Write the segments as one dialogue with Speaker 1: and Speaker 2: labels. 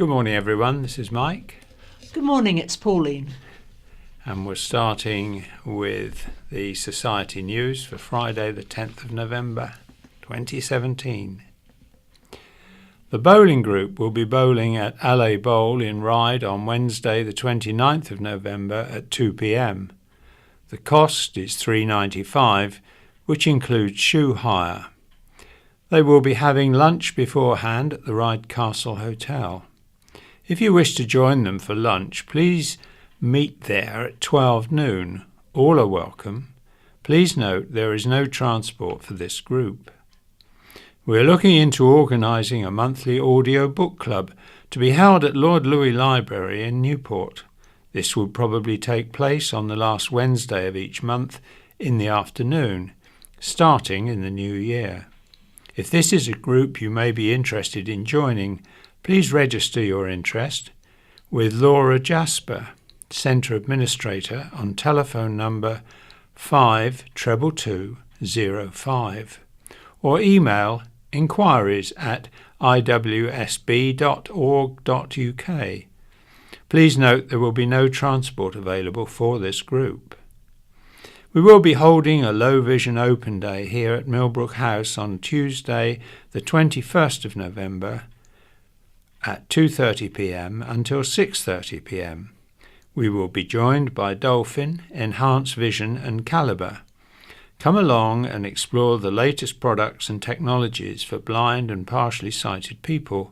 Speaker 1: Good morning everyone, this is Mike.
Speaker 2: Good morning, it's Pauline.
Speaker 1: And we're starting with the Society News for Friday the 10th of November 2017. The bowling group will be bowling at Alley Bowl in Ryde on Wednesday the 29th of November at 2 p.m. The cost is $3.95, which includes shoe hire. They will be having lunch beforehand at the Ryde Castle Hotel. If you wish to join them for lunch, please meet there at 12 noon. All are welcome. Please note there is no transport for this group. We are looking into organising a monthly audio book club to be held at Lord Louis Library in Newport. This will probably take place on the last Wednesday of each month in the afternoon, starting in the new year. If this is a group you may be interested in joining, please register your interest with Laura Jasper, Centre Administrator, on telephone number 522205 or email inquiries@iwsb.org.uk. Please note there will be no transport available for this group. We will be holding a low vision open day here at Millbrook House on Tuesday the 21st of November at 2:30 p.m. until 6:30 p.m. We will be joined by Dolphin, Enhanced Vision and Calibre. Come along and explore the latest products and technologies for blind and partially sighted people.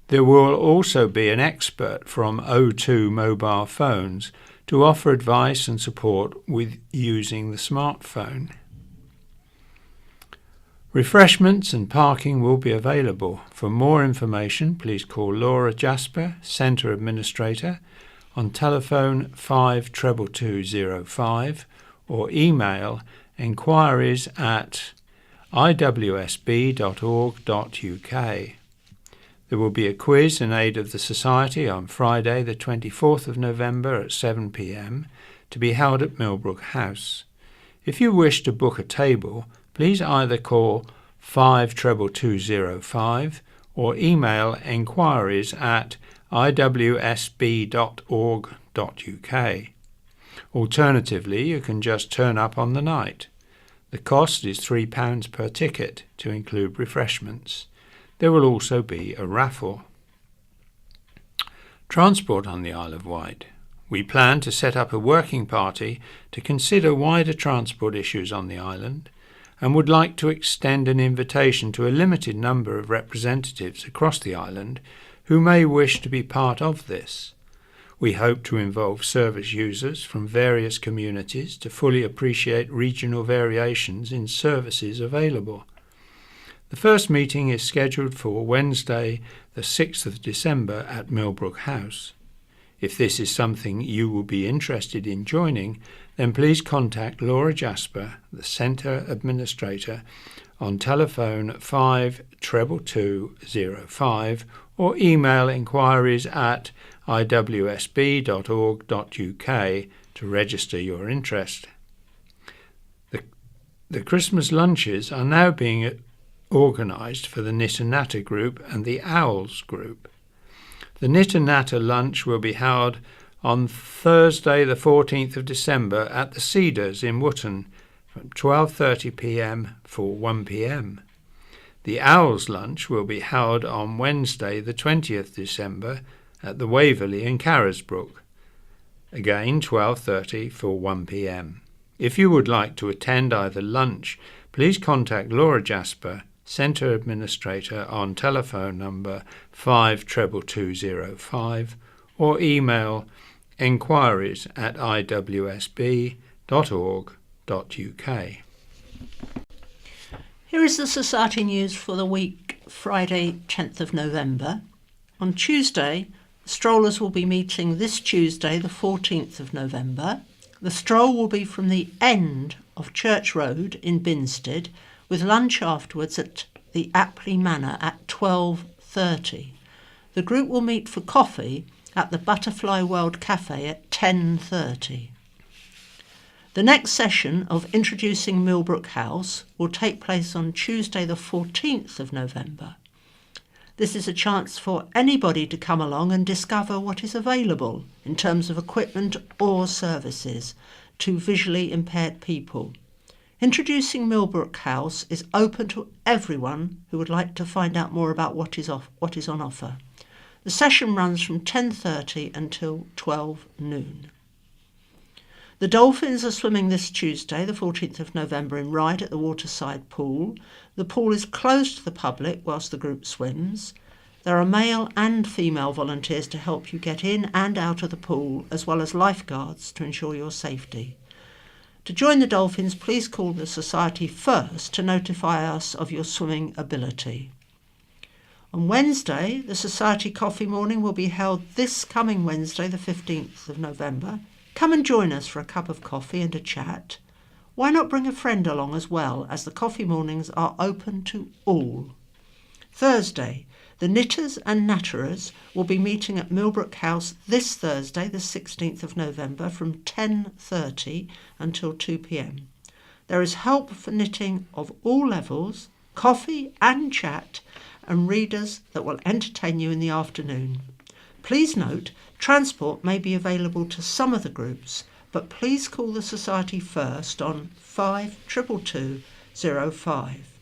Speaker 1: There will also be an expert from O2 mobile phones to offer advice and support with using the smartphone. Refreshments and parking will be available. For more information, please call Laura Jasper, Centre Administrator, on telephone 522205 or email inquiries@iwsb.org.uk. There will be a quiz in aid of the Society on Friday the 24th of November at 7 p.m. to be held at Millbrook House. If you wish to book a table, please either call 522205 or email inquiries@iwsb.org.uk. Alternatively, you can just turn up on the night. The cost is £3 per ticket to include refreshments. There will also be a raffle. Transport on the Isle of Wight. We plan to set up a working party to consider wider transport issues on the island and would like to extend an invitation to a limited number of representatives across the island who may wish to be part of this. We hope to involve service users from various communities to fully appreciate regional variations in services available. The first meeting is scheduled for Wednesday, the 6th of December at Millbrook House. If this is something you will be interested in joining, then please contact Laura Jasper, the Centre Administrator, on telephone 522205 or email inquiries@iwsb.org.uk to register your interest. The Christmas lunches are now being organised for the Knit and Natter group and the Owls group. The Knit and Natter lunch will be held on Thursday the 14th of December at the Cedars in Wootton from 12:30 p.m. for 1 p.m. The Owls lunch will be held on Wednesday the 20th December at the Waverley in Carisbrooke, again 12:30 for 1 p.m. If you would like to attend either lunch, please contact Laura Jasper, Centre Administrator, on telephone number 522205 or email inquiries@iwsb.org.uk.
Speaker 2: Here is the Society News for the week Friday 10th of November. On Tuesday, the strollers will be meeting this Tuesday the 14th of November. The stroll will be from the end of Church Road in Binstead, with lunch afterwards at the Apley Manor at 12:30. The group will meet for coffee at the Butterfly World Cafe at 10:30. The next session of Introducing Millbrook House will take place on Tuesday the 14th of November. This is a chance for anybody to come along and discover what is available in terms of equipment or services to visually impaired people. Introducing Millbrook House is open to everyone who would like to find out more about what is on offer. The session runs from 10:30 until 12 noon. The dolphins are swimming this Tuesday, the 14th of November, in Ryde at the waterside pool. The pool is closed to the public whilst the group swims. There are male and female volunteers to help you get in and out of the pool, as well as lifeguards to ensure your safety. To join the dolphins, please call the Society first to notify us of your swimming ability. On Wednesday, the Society Coffee Morning will be held this coming Wednesday, the 15th of November. Come and join us for a cup of coffee and a chat. Why not bring a friend along as well, as the coffee mornings are open to all. Thursday, the Knitters and Natterers will be meeting at Millbrook House this Thursday, the 16th of November, from 10:30 until 2 p.m. There is help for knitting of all levels, coffee and chat, and readers that will entertain you in the afternoon. Please note, transport may be available to some of the groups, but please call the Society first on 522205.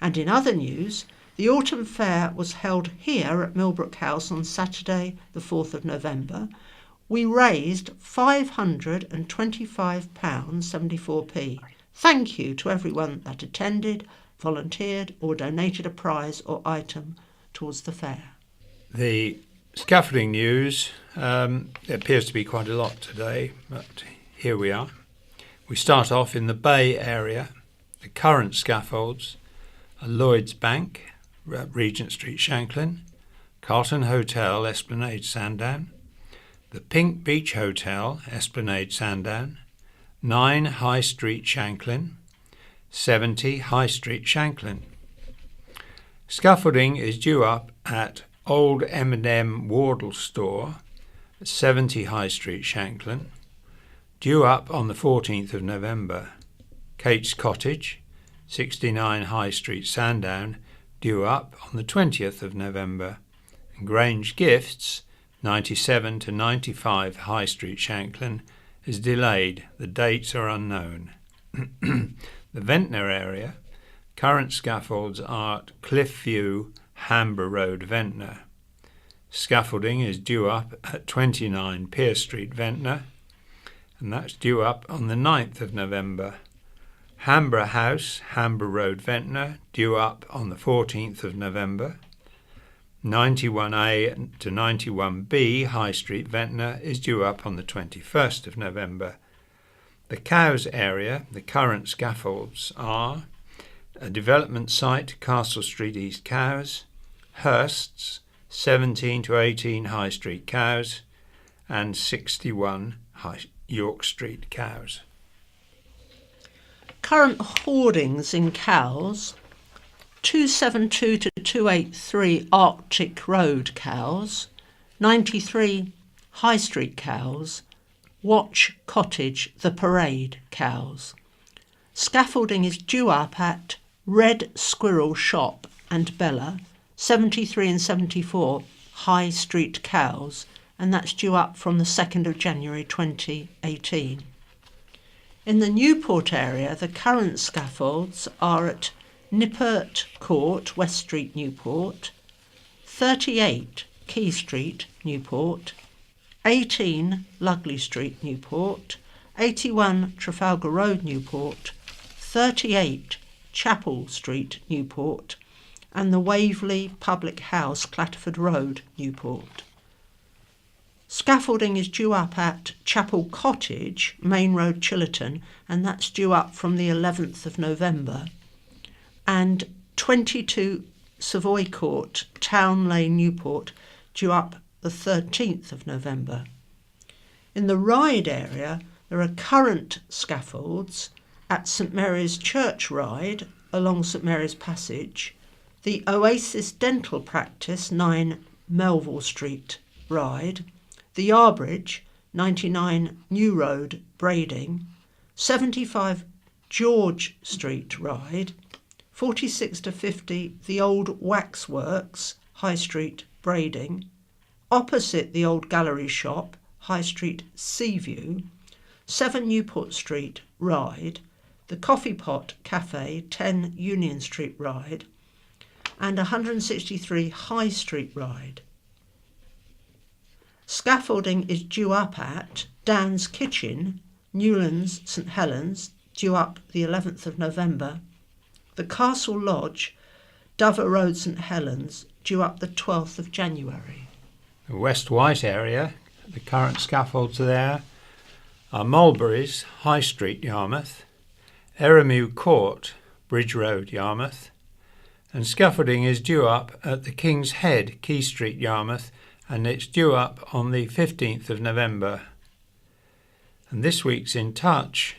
Speaker 2: And in other news, the Autumn Fair was held here at Millbrook House on Saturday, the 4th of November. We raised £525.74p. Thank you to everyone that attended, volunteered or donated a prize or item towards the fair.
Speaker 1: The scaffolding news, there appears to be quite a lot today, but here we are. We start off in the Bay area. The current scaffolds are Lloyd's Bank, Regent Street, Shanklin, Carlton Hotel, Esplanade, Sandown, the Pink Beach Hotel, Esplanade, Sandown, 9 High Street, Shanklin, 70 High Street, Shanklin. Scaffolding is due up at Old M&M Wardle Store, 70 High Street, Shanklin, due up on the 14th of November. Kate's Cottage, 69 High Street, Sandown, due up on the 20th of November. And Grange Gifts, 97 to 95 High Street, Shanklin, is delayed. The dates are unknown. The Ventnor area, current scaffolds are at Cliffview, Hamborough Road, Ventnor. Scaffolding is due up at 29 Pier Street, Ventnor, and that's due up on the 9th of November. Hamborough House, Hamborough Road, Ventnor, due up on the 14th of November. 91A to 91B High Street, Ventnor, is due up on the 21st of November. The Cows area, the current scaffolds are a development site, Castle Street East Cows, Hursts, 17 to 18 High Street Cows, and 61 York Street Cows.
Speaker 2: Current hoardings in Cows: 272 to 283 Arctic Road Cows, 93 High Street Cows, Watch Cottage The Parade Cows. Scaffolding is due up at Red Squirrel Shop and Bella, 73 and 74 High Street Cows, and that's due up from the 2nd of January 2018. In the Newport area, the current scaffolds are at Newport Court, West Street, Newport, 38 Key Street, Newport, 18 Lugley Street, Newport, 81 Trafalgar Road, Newport, 38 Chapel Street, Newport, and the Waverley Public House, Clatterford Road, Newport. Scaffolding is due up at Chapel Cottage, Main Road, Chillerton, and that's due up from the 11th of November. And 22 Savoy Court, Town Lane, Newport, due up the 13th of November. In the Ryde area, there are current scaffolds at St Mary's Church, Ryde, along St Mary's Passage, the Oasis Dental Practice, 9 Melville Street, Ryde, the Yarbridge, 99 New Road, Brading, 75 George Street, Ryde, 46 to 50 The Old Waxworks, High Street, Brading. Opposite the old gallery shop, High Street, Seaview. 7 Newport Street, Ryde. The Coffee Pot Cafe, 10 Union Street, Ryde. And 163 High Street, Ryde. Scaffolding is due up at Dan's Kitchen, Newlands, St Helens, due up the 11th of November. The Castle Lodge, Dover Road, St Helens, due up the 12th of January.
Speaker 1: The West Wight area, the current scaffolds there are Mulberries, High Street, Yarmouth, Eremew Court, Bridge Road, Yarmouth, and scaffolding is due up at the King's Head, Quay Street, Yarmouth, and it's due up on the 15th of November. And this week's In Touch,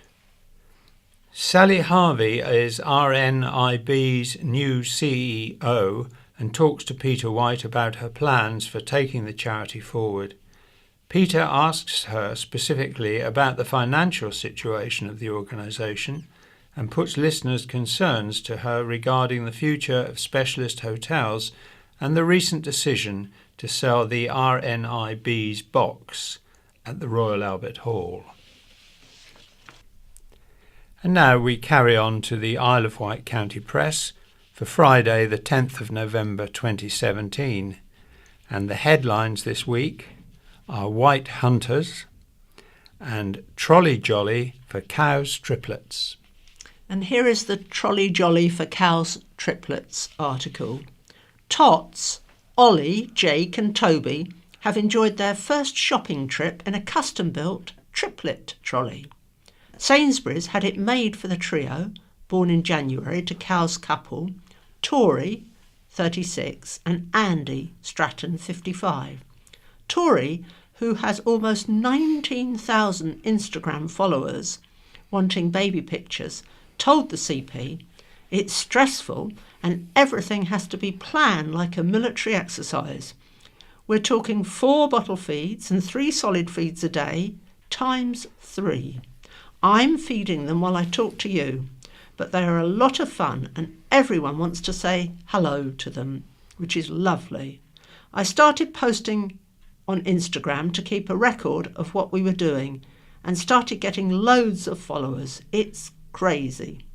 Speaker 1: Sally Harvey is RNIB's new CEO and talks to Peter Wight about her plans for taking the charity forward. Peter asks her specifically about the financial situation of the organisation and puts listeners' concerns to her regarding the future of specialist hotels and the recent decision to sell the RNIB's box at the Royal Albert Hall. And now we carry on to the Isle of Wight County Press for Friday the 10th of November 2017, and the headlines this week are White Hunters and Trolley Jolly for Cows Triplets.
Speaker 2: And here is the Trolley Jolly for Cows Triplets article. Tots, Ollie, Jake and Toby have enjoyed their first shopping trip in a custom-built triplet trolley. Sainsbury's had it made for the trio, born in January to Cow's couple, Tori, 36, and Andy Stratton, 55. Tori, who has almost 19,000 Instagram followers wanting baby pictures, told the CP, "It's stressful and everything has to be planned like a military exercise. We're talking 4 bottle feeds and 3 solid feeds a day, times 3. I'm feeding them while I talk to you, but they are a lot of fun and everyone wants to say hello to them, which is lovely. I started posting on Instagram to keep a record of what we were doing and started getting loads of followers. It's crazy."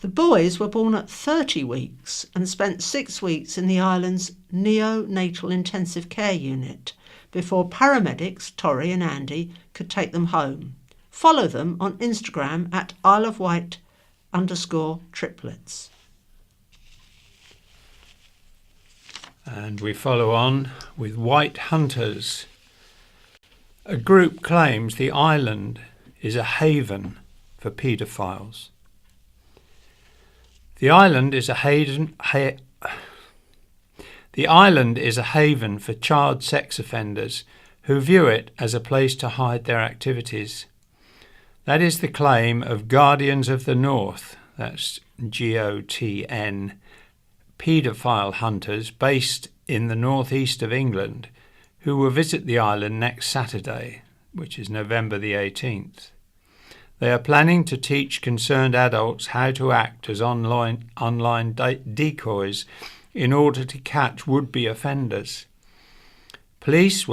Speaker 2: The boys were born at 30 weeks and spent 6 weeks in the island's neonatal intensive care unit before paramedics Tori and Andy could take them home. Follow them on Instagram at Isle of Wight _triplets.
Speaker 1: And we follow on with White Hunters. A group claims the island is a haven for paedophiles. The island is a haven for child sex offenders who view it as a place to hide their activities. That is the claim of Guardians of the North, that's GOTN, paedophile hunters based in the northeast of England, who will visit the island next Saturday, which is November the 18th. They are planning to teach concerned adults how to act as online decoys in order to catch would-be offenders. Police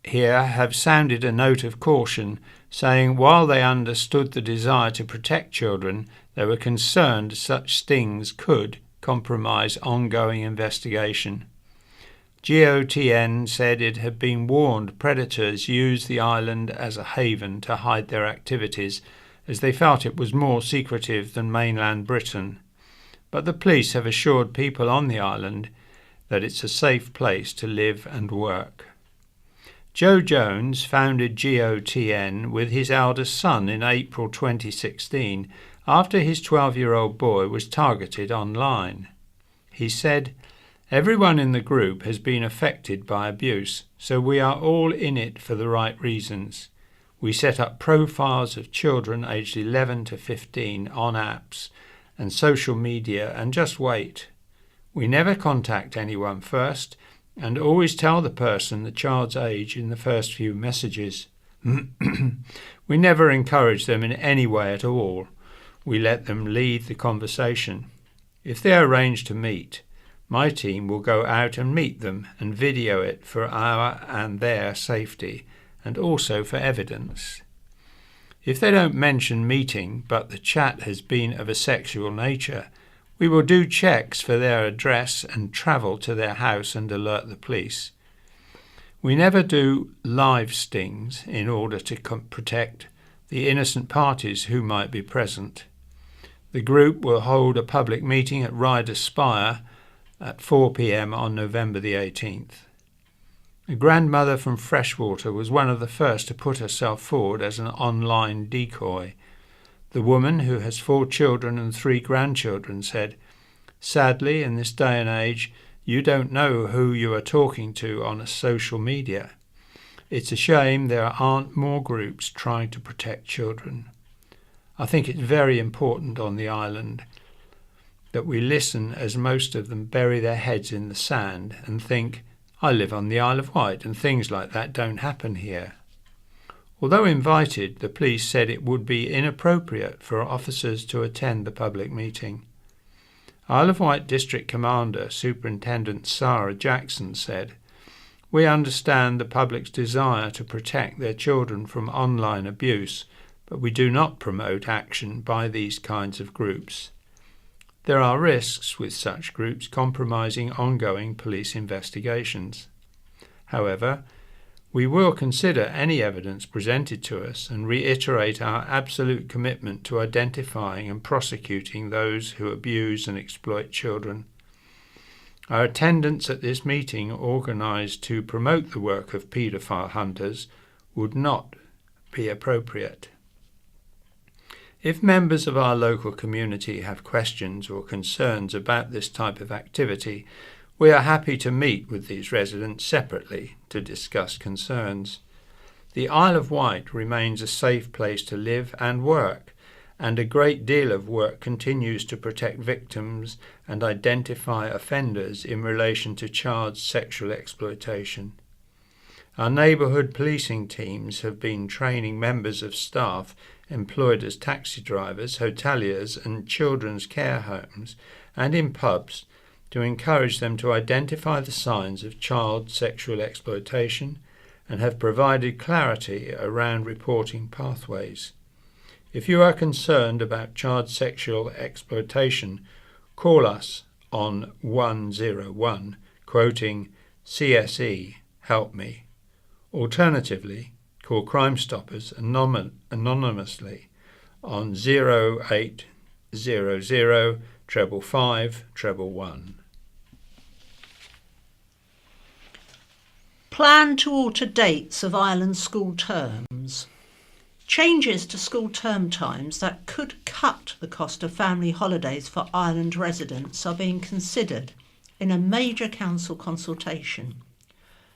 Speaker 1: have sounded a note of caution, saying while they understood the desire to protect children, they were concerned such stings could compromise ongoing investigation. GOTN said it had been warned predators used the island as a haven to hide their activities, as they felt it was more secretive than mainland Britain. But the police have assured people on the island that it's a safe place to live and work. Joe Jones founded GOTN with his eldest son in April 2016 after his 12-year-old boy was targeted online. He said, "Everyone in the group has been affected by abuse, so we are all in it for the right reasons. We set up profiles of children aged 11 to 15 on apps and social media and just wait. We never contact anyone first and always tell the person the child's age in the first few messages. We never encourage them in any way at all. We let them lead the conversation. If they arrange to meet, My team will go out and meet them and video it for our and their safety, and also for evidence. If they don't mention meeting, but the chat has been of a sexual nature, we will do checks for their address and travel to their house and alert the police. We never do live stings in order to protect the innocent parties who might be present. The group will hold a public meeting at Ryde Aspire at 4 p.m. on November the 18th. A grandmother from Freshwater was one of the first to put herself forward as an online decoy. The woman, who has 4 children and 3 grandchildren, said, "Sadly, in this day and age, you don't know who you are talking to on a social media. It's a shame there aren't more groups trying to protect children. I think it's very important on the island that we listen, as most of them bury their heads in the sand and think, I live on the Isle of Wight and things like that don't happen here." Although invited, the police said it would be inappropriate for officers to attend the public meeting. Isle of Wight District Commander Superintendent Sarah Jackson said, "We understand the public's desire to protect their children from online abuse, but we do not promote action by these kinds of groups. There are risks with such groups compromising ongoing police investigations. However, we will consider any evidence presented to us and reiterate our absolute commitment to identifying and prosecuting those who abuse and exploit children. Our attendance at this meeting, organised to promote the work of paedophile hunters, would not be appropriate. If members of our local community have questions or concerns about this type of activity, we are happy to meet with these residents separately to discuss concerns. The Isle of Wight remains a safe place to live and work, and a great deal of work continues to protect victims and identify offenders in relation to child sexual exploitation. Our neighbourhood policing teams have been training members of staff employed as taxi drivers, hoteliers and children's care homes and in pubs to encourage them to identify the signs of child sexual exploitation and have provided clarity around reporting pathways. If you are concerned about child sexual exploitation, call us on 101, quoting CSE, help me. Alternatively, call Crime Stoppers anonymously on 0800 555 111.
Speaker 2: Plan to alter dates of island school terms. Changes to school term times that could cut the cost of family holidays for island residents are being considered in a major council consultation.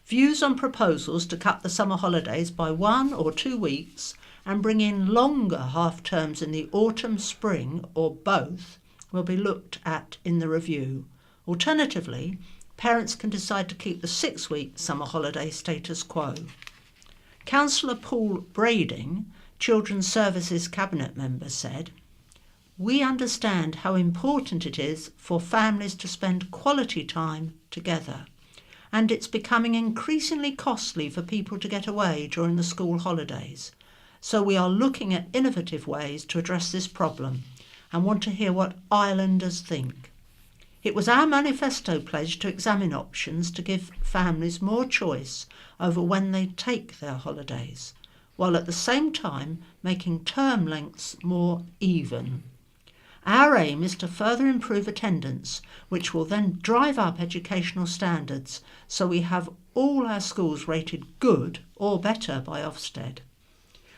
Speaker 2: Views on proposals to cut the summer holidays by 1 or 2 weeks and bring in longer half-terms in the autumn, spring or both will be looked at in the review. Alternatively, parents can decide to keep the 6-week summer holiday status quo. Councillor Paul Brading, Children's Services Cabinet member, said, "We understand how important it is for families to spend quality time together, and it's becoming increasingly costly for people to get away during the school holidays. So we are looking at innovative ways to address this problem and want to hear what islanders think. It was our manifesto pledge to examine options to give families more choice over when they take their holidays, while at the same time making term lengths more even. Our aim is to further improve attendance, which will then drive up educational standards so we have all our schools rated good or better by Ofsted.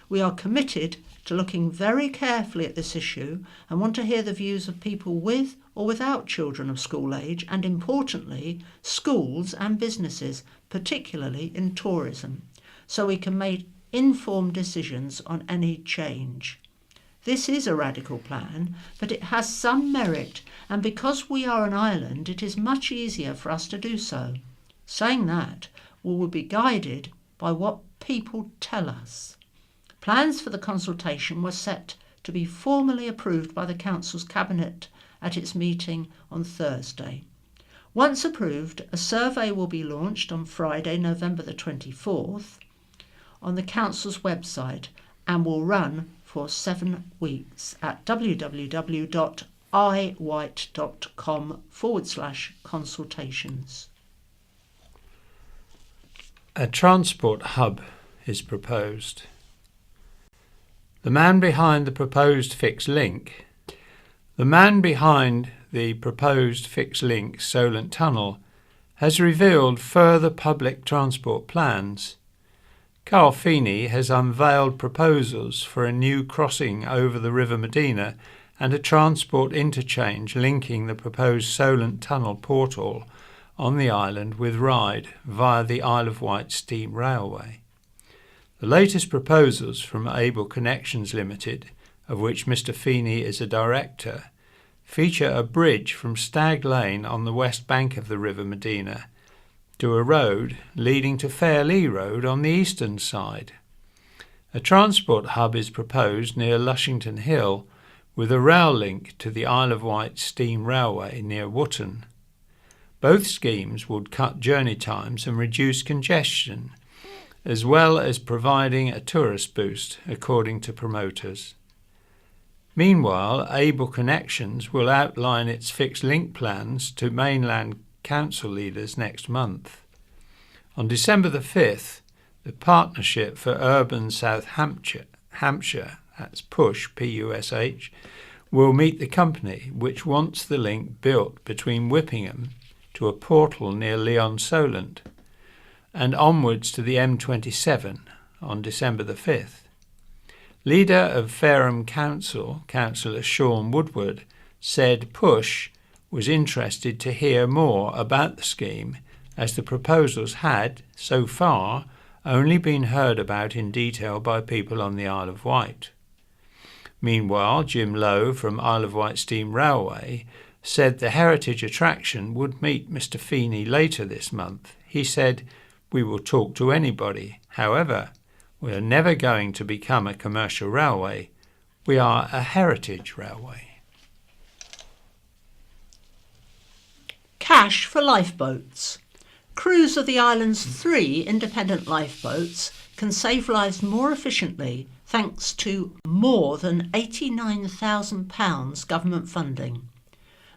Speaker 2: We are committed to looking very carefully at this issue and want to hear the views of people with or without children of school age and, importantly, schools and businesses, particularly in tourism, so we can make informed decisions on any change. This is a radical plan, but it has some merit, and because we are an island, it is much easier for us to do so. Saying that, we will be guided by what people tell us." Plans for the consultation were set to be formally approved by the Council's Cabinet at its meeting on Thursday. Once approved, a survey will be launched on Friday, November the 24th, on the Council's website and will run for 7 weeks at www.iwight.com/consultations.
Speaker 1: A transport hub is proposed. The man behind the proposed fixed link Solent Tunnel has revealed further public transport plans. Carl Feeney has unveiled proposals for a new crossing over the River Medina and a transport interchange linking the proposed Solent Tunnel portal on the island with Ryde via the Isle of Wight Steam Railway. The latest proposals from Able Connections Limited, of which Mr. Feeney is a director, feature a bridge from Stag Lane on the west bank of the River Medina to a road leading to Fairlea Road on the eastern side. A transport hub is proposed near Lushington Hill with a rail link to the Isle of Wight Steam Railway near Wootton. Both schemes would cut journey times and reduce congestion, as well as providing a tourist boost, according to promoters. Meanwhile, Able Connections will outline its fixed link plans to mainland council leaders next month. On December the 5th, the Partnership for Urban South Hampshire, that's PUSH, P-U-S-H, will meet the company which wants the link built between Whippingham to a portal near Leon Solent and onwards to the M27 on December the 5th. Leader of Fareham Council, Councillor Sean Woodward, said PUSH was interested to hear more about the scheme as the proposals had, so far, only been heard about in detail by people on the Isle of Wight. Meanwhile, Jim Lowe from Isle of Wight Steam Railway said the heritage attraction would meet Mr. Feeney later this month. He said, "We will talk to anybody. However, we are never going to become a commercial railway. We are a heritage railway."
Speaker 2: Cash for lifeboats. Crews of the island's 3 independent lifeboats can save lives more efficiently thanks to more than £89,000 government funding.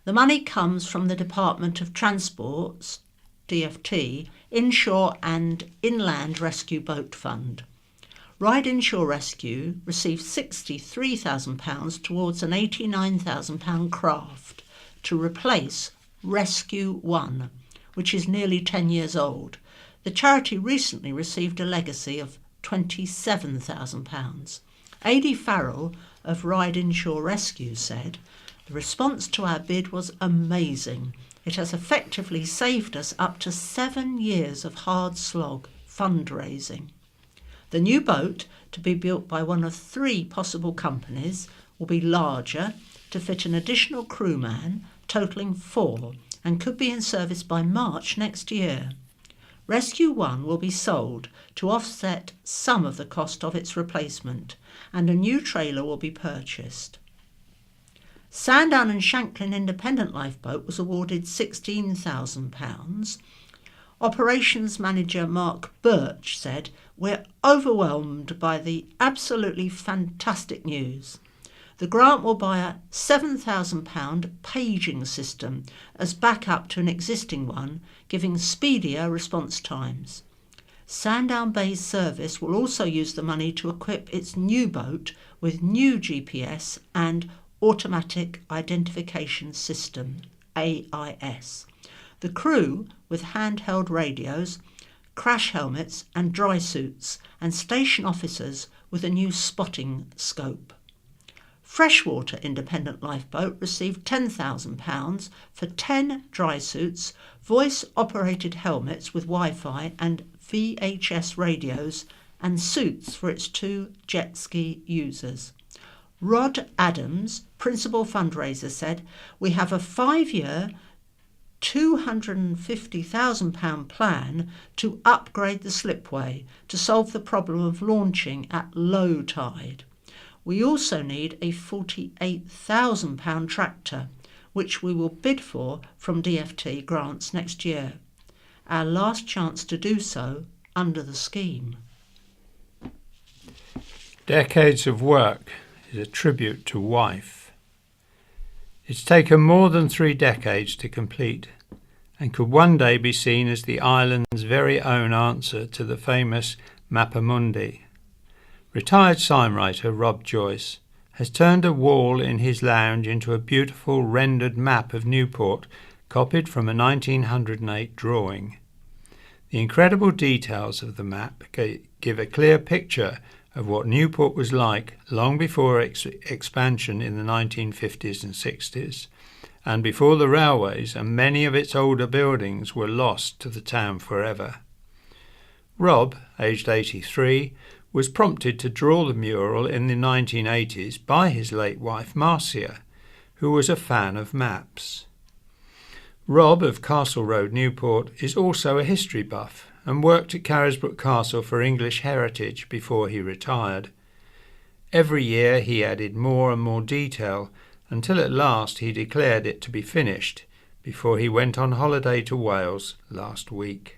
Speaker 2: The money comes from the Department of Transport's DFT Inshore and Inland Rescue Boat Fund. Ryde Inshore Rescue received £63,000 towards an £89,000 craft to replace Rescue 1, which is nearly 10 years old. The charity recently received a legacy of £27,000. A.D. Farrell of Ryde Inshore Rescue said, "The response to our bid was amazing. It has effectively saved us up to 7 years of hard slog fundraising." The new boat, to be built by one of 3 possible companies, will be larger to fit an additional crewman, totalling 4, and could be in service by March next year. Rescue 1 will be sold to offset some of the cost of its replacement, and a new trailer will be purchased. Sandown and Shanklin Independent Lifeboat was awarded £16,000. Operations Manager Mark Birch said, "We're overwhelmed by the absolutely fantastic news. The grant will buy a £7,000 paging system as backup to an existing one, giving speedier response times. Sandown Bay's service will also use the money to equip its new boat with new GPS and Automatic Identification System, AIS. The crew with handheld radios, crash helmets and dry suits, and station officers with a new spotting scope. Freshwater Independent Lifeboat received £10,000 for 10 dry suits, voice-operated helmets with Wi-Fi and VHS radios, and suits for its 2 jet ski users. Rod Adams, principal fundraiser, said, "We have a 5-year, £250,000 plan to upgrade the slipway to solve the problem of launching at low tide. We also need a £48,000 tractor. which we will bid for from DFT grants next year. Our last chance to do so under the scheme.
Speaker 1: Decades of Work is a tribute to Wight. It's taken more than 3 decades to complete and could one day be seen as the island's very own answer to the famous Mappa Mundi. Retired signwriter Rob Joyce has turned a wall in his lounge into a beautiful rendered map of Newport copied from a 1908 drawing. The incredible details of the map give a clear picture of what Newport was like long before expansion in the 1950s and 60s, and before the railways and many of its older buildings were lost to the town forever. Rob, aged 83, was prompted to draw the mural in the 1980s by his late wife Marcia, who was a fan of maps. Rob of Castle Road, Newport, is also a history buff and worked at Carisbrooke Castle for English heritage before he retired. Every year he added more and more detail until at last he declared it to be finished before he went on holiday to Wales last week.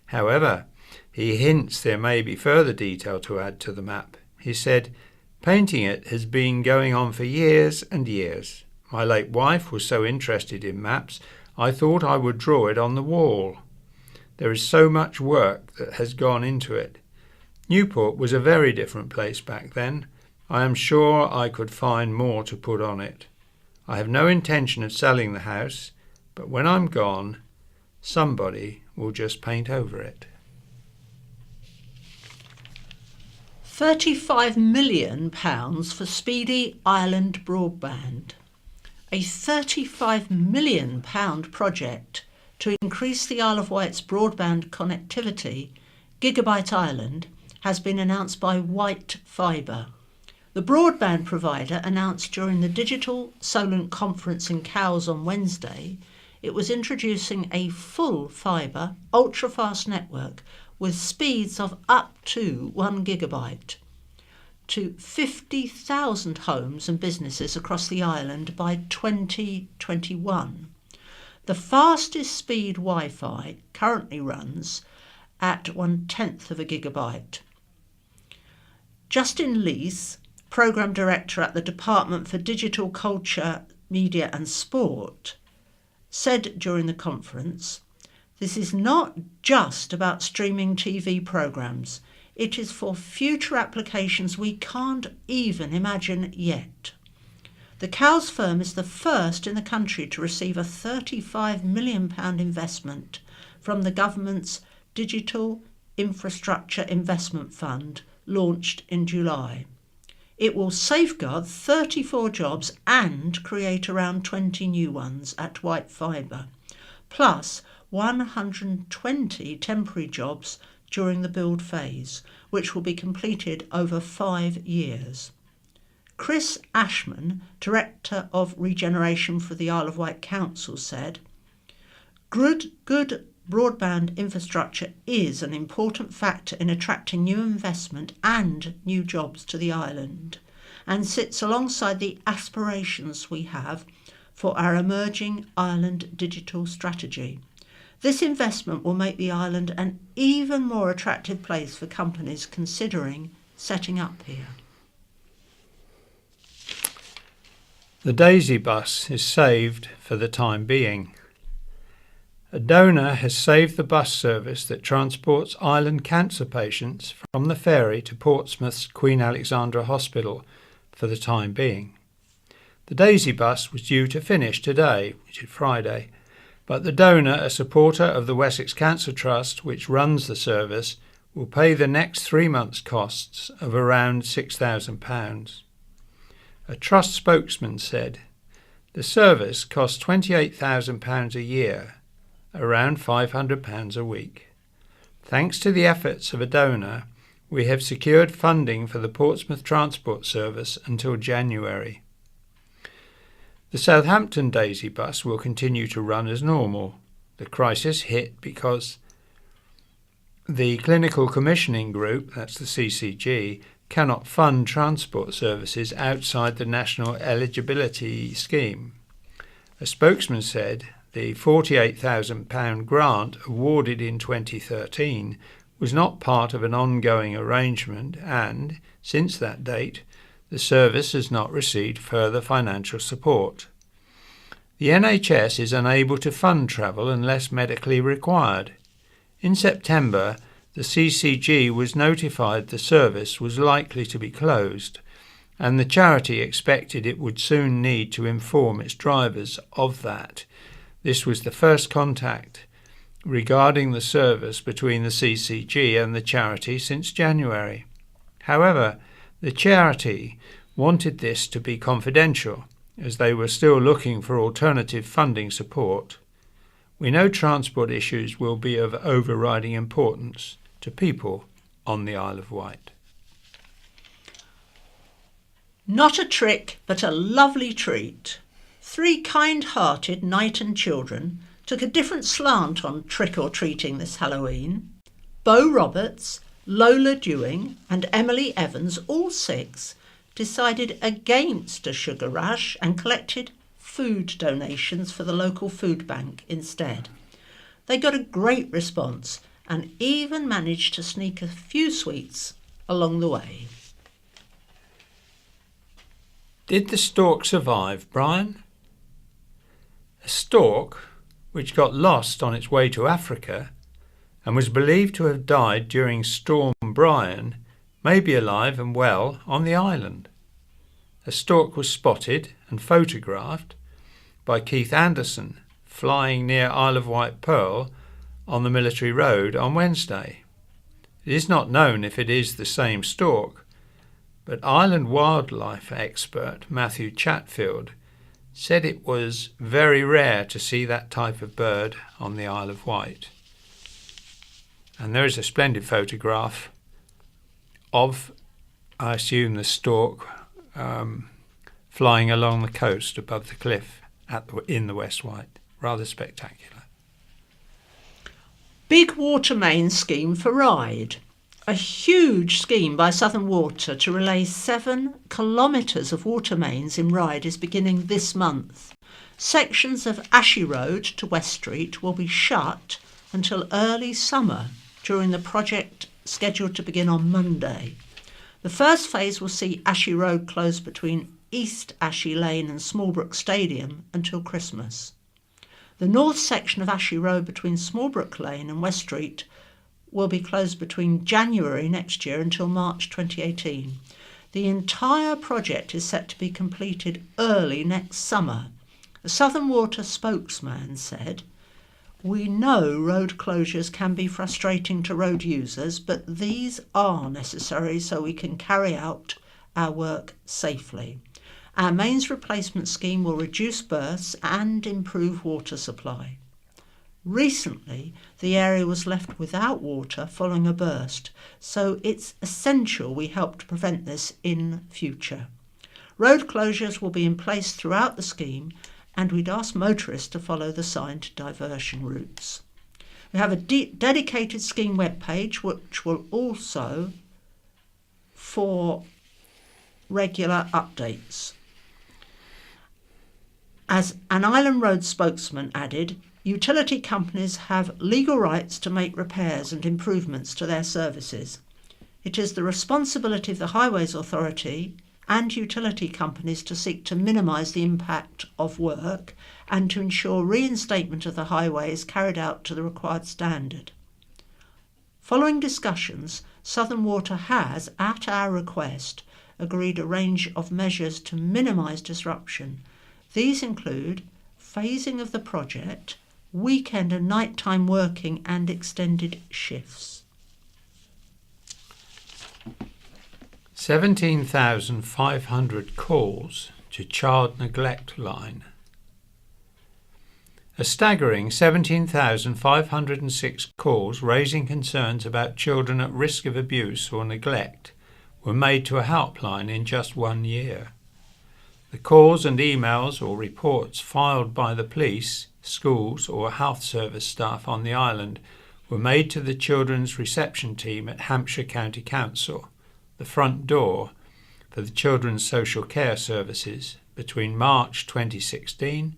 Speaker 1: However, he hints there may be further detail to add to the map. He said, "Painting it has been going on for years and years. My late wife was so interested in maps, I thought I would draw it on the wall. There is so much work that has gone into it. Newport was a very different place back then. I am sure I could find more to put on it. I have no intention of selling the house, but when I'm gone, somebody will just paint over it."
Speaker 2: £35 million for speedy island broadband. A £35 million project to increase the Isle of Wight's broadband connectivity, Gigabit Island, has been announced by Wight Fibre. The broadband provider announced during the Digital Solent conference in Cowes on Wednesday it was introducing a full fibre, ultra-fast network with speeds of up to 1 gigabit to 50,000 homes and businesses across the island by 2021. The fastest speed Wi-Fi currently runs at 1/10 of a gigabit. Justin Lees, Programme Director at the Department for Digital Culture, Media and Sport, said during the conference, "This is not just about streaming TV programmes. It is for future applications we can't even imagine yet." The Cowes firm is the first in the country to receive a £35 million investment from the government's Digital Infrastructure Investment Fund, launched in July. It will safeguard 34 jobs and create around 20 new ones at Wight Fibre, plus 120 temporary jobs during the build phase, which will be completed over 5 years. Chris Ashman, Director of Regeneration for the Isle of Wight Council, said, Good broadband infrastructure is an important factor in attracting new investment and new jobs to the island, and sits alongside the aspirations we have for our emerging island digital strategy. This investment will make the island an even more attractive place for companies considering setting up here.
Speaker 1: The Daisy Bus is saved for the time being. A donor has saved the bus service that transports island cancer patients from the ferry to Portsmouth's Queen Alexandra Hospital for the time being. The Daisy Bus was due to finish today, which is Friday, but the donor, a supporter of the Wessex Cancer Trust, which runs the service, will pay the next 3 months' costs of around £6,000. A trust spokesman said, "The service costs £28,000 a year, around £500 a week. Thanks to the efforts of a donor, we have secured funding for the Portsmouth Transport Service until January. The Southampton Daisy Bus will continue to run as normal. The crisis hit because the Clinical Commissioning Group, that's the CCG, cannot fund transport services outside the National Eligibility Scheme. A spokesman said the £48,000 grant awarded in 2013 was not part of an ongoing arrangement and, since that date, the service has not received further financial support. The NHS is unable to fund travel unless medically required. In September, the CCG was notified the service was likely to be closed, and the charity expected it would soon need to inform its drivers of that. This was the first contact regarding the service between the CCG and the charity since January. However, the charity wanted this to be confidential, as they were still looking for alternative funding support. We know transport issues will be of overriding importance to people on the Isle of Wight.
Speaker 2: Not a trick, but a lovely treat. 3 kind-hearted Knighton children took a different slant on trick-or-treating this Halloween. Beau Roberts, Lola Dewing and Emily Evans, all 6, decided against a sugar rush and collected food donations for the local food bank instead. They got a great response and even managed to sneak a few sweets along the way.
Speaker 1: Did the stork survive, Brian? A stork, which got lost on its way to Africa and was believed to have died during Storm Brian, may be alive and well on the island. A stork was spotted and photographed by Keith Anderson flying near Isle of Wight Pearl on the Military Road on Wednesday. It is not known if it is the same stork, but island wildlife expert Matthew Chatfield said it was very rare to see that type of bird on the Isle of Wight. And there is a splendid photograph of, I assume, the stork flying along the coast above the cliff in the West Wight. Rather spectacular.
Speaker 2: Big water main scheme for Ryde. A huge scheme by Southern Water to relay 7 kilometres of water mains in Ryde is beginning this month. Sections of Ashy Road to West Street will be shut until early summer during the project scheduled to begin on Monday. The first phase will see Ashy Road closed between East Ashy Lane and Smallbrook Stadium until Christmas. The north section of Ashy Road between Smallbrook Lane and West Street will be closed between January next year until March 2018. The entire project is set to be completed early next summer. A Southern Water spokesman said, "We know road closures can be frustrating to road users, but these are necessary so we can carry out our work safely. Our mains replacement scheme will reduce bursts and improve water supply. Recently, the area was left without water following a burst, so it's essential we help to prevent this in future. Road closures will be in place throughout the scheme, and we'd ask motorists to follow the signed diversion routes." We have a dedicated scheme webpage, which will also for regular updates. As an Island Road spokesman added, utility companies have legal rights to make repairs and improvements to their services. It is the responsibility of the Highways Authority and utility companies to seek to minimise the impact of work and to ensure reinstatement of the highway is carried out to the required standard. Following discussions, Southern Water has, at our request, agreed a range of measures to minimise disruption. These include phasing of the project, weekend and nighttime working and extended shifts.
Speaker 1: 17,500 calls to child neglect line. A staggering 17,506 calls raising concerns about children at risk of abuse or neglect were made to a helpline in just 1 year. The calls and emails or reports filed by the police, schools or health service staff on the island were made to the children's reception team at Hampshire County Council, the front door for the Children's Social Care Services, between March 2016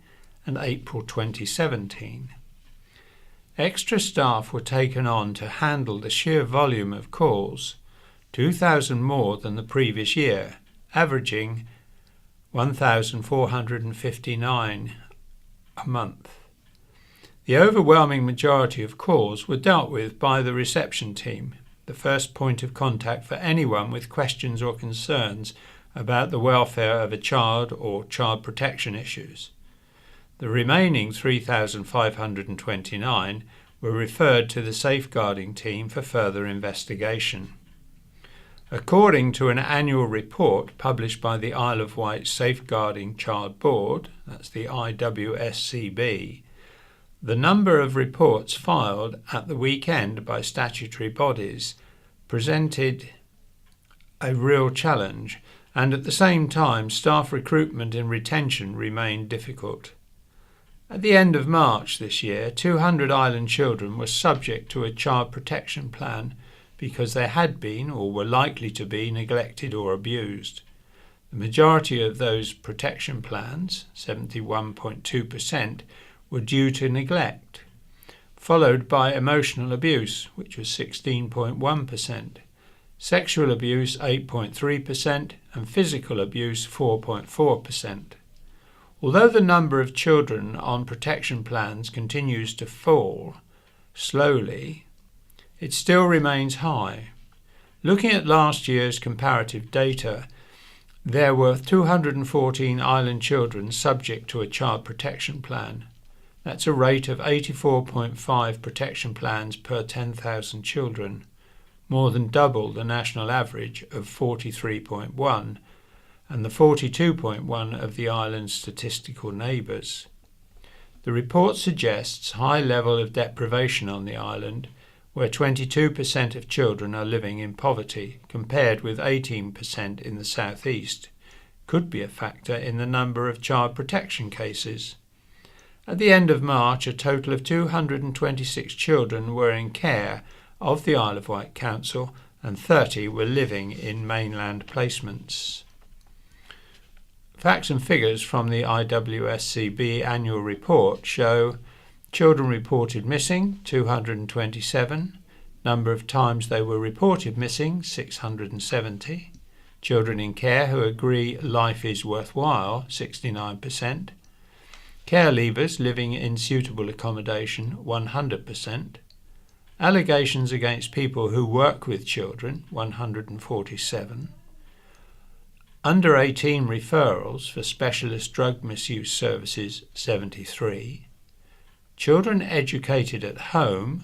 Speaker 1: and April 2017. Extra staff were taken on to handle the sheer volume of calls, 2,000 more than the previous year, averaging 1,459 a month. The overwhelming majority of calls were dealt with by the reception team, the first point of contact for anyone with questions or concerns about the welfare of a child or child protection issues. The remaining 3,529 were referred to the safeguarding team for further investigation. According to an annual report published by the Isle of Wight Safeguarding Child Board, that's the IWSCB, the number of reports filed at the weekend by statutory bodies presented a real challenge, and at the same time staff recruitment and retention remained difficult. At the end of March this year, 200 island children were subject to a child protection plan because they had been or were likely to be neglected or abused. The majority of those protection plans, 71.2%, were due to neglect, followed by emotional abuse, which was 16.1%, sexual abuse 8.3%, and physical abuse 4.4%. Although the number of children on protection plans continues to fall slowly, it still remains high. Looking at last year's comparative data, there were 214 island children subject to a child protection plan. That's a rate of 84.5 protection plans per 10,000 children, more than double the national average of 43.1 and the 42.1 of the island's statistical neighbours. The report suggests high level of deprivation on the island, where 22% of children are living in poverty, compared with 18% in the southeast, could be a factor in the number of child protection cases. At the end of March, a total of 226 children were in care of the Isle of Wight Council and 30 were living in mainland placements. Facts and figures from the IWSCB annual report show children reported missing, 227, number of times they were reported missing, 670, children in care who agree life is worthwhile, 69%, care leavers living in suitable accommodation, 100%, allegations against people who work with children, 147, under 18 referrals for specialist drug misuse services, 73, children educated at home,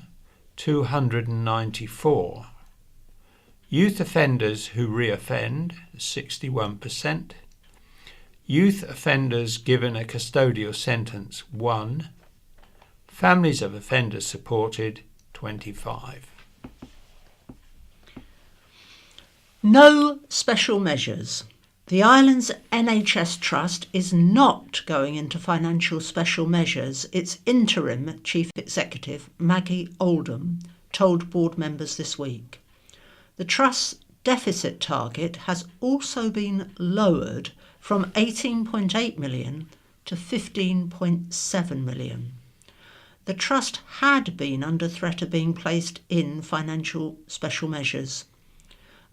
Speaker 1: 294, youth offenders who reoffend, 61%, youth offenders given a custodial sentence, 1, families of offenders supported, 25.
Speaker 2: No special measures. The island's NHS Trust is not going into financial special measures, its interim Chief Executive, Maggie Oldham, told board members this week. The Trust's deficit target has also been lowered from 18.8 million to 15.7 million. The Trust had been under threat of being placed in financial special measures.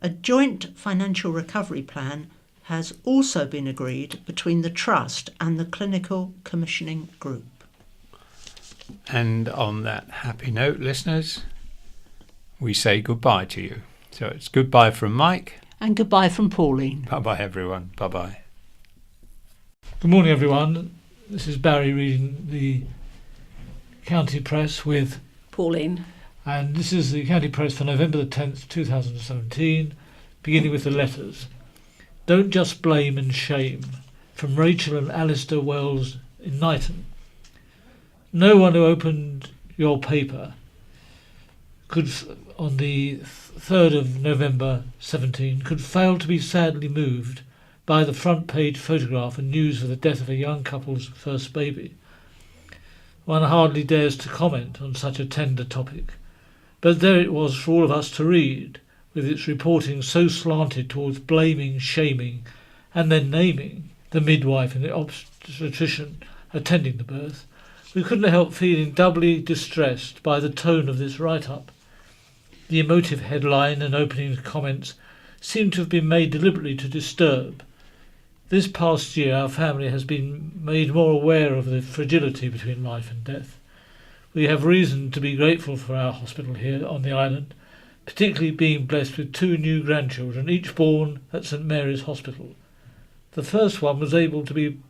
Speaker 2: A joint financial recovery plan has also been agreed between the Trust and the Clinical Commissioning Group.
Speaker 1: And on that happy note, listeners, we say goodbye to you. So it's goodbye from Mike.
Speaker 2: And goodbye from Pauline.
Speaker 1: Bye-bye, everyone. Bye-bye.
Speaker 3: Good morning, everyone. This is Barry reading the County Press with
Speaker 4: Pauline.
Speaker 3: And this is the County Press for November the 10th, 2017, beginning with the letters. Don't just blame and shame, from Rachel and Alistair Wells in Knighton. No one who opened your paper could, on the 3rd of November 17, could fail to be sadly moved by the front page photograph and news of the death of a young couple's first baby. One hardly dares to comment on such a tender topic, but there it was for all of us to read, with its reporting so slanted towards blaming, shaming, and then naming the midwife and the obstetrician attending the birth, we couldn't help feeling doubly distressed by the tone of this write-up. The emotive headline and opening comments seem to have been made deliberately to disturb. This past year our family has been made more aware of the fragility between life and death. We have reason to be grateful for our hospital here on the island, particularly being blessed with 2 new grandchildren, each born at St Mary's Hospital. The first one was able to be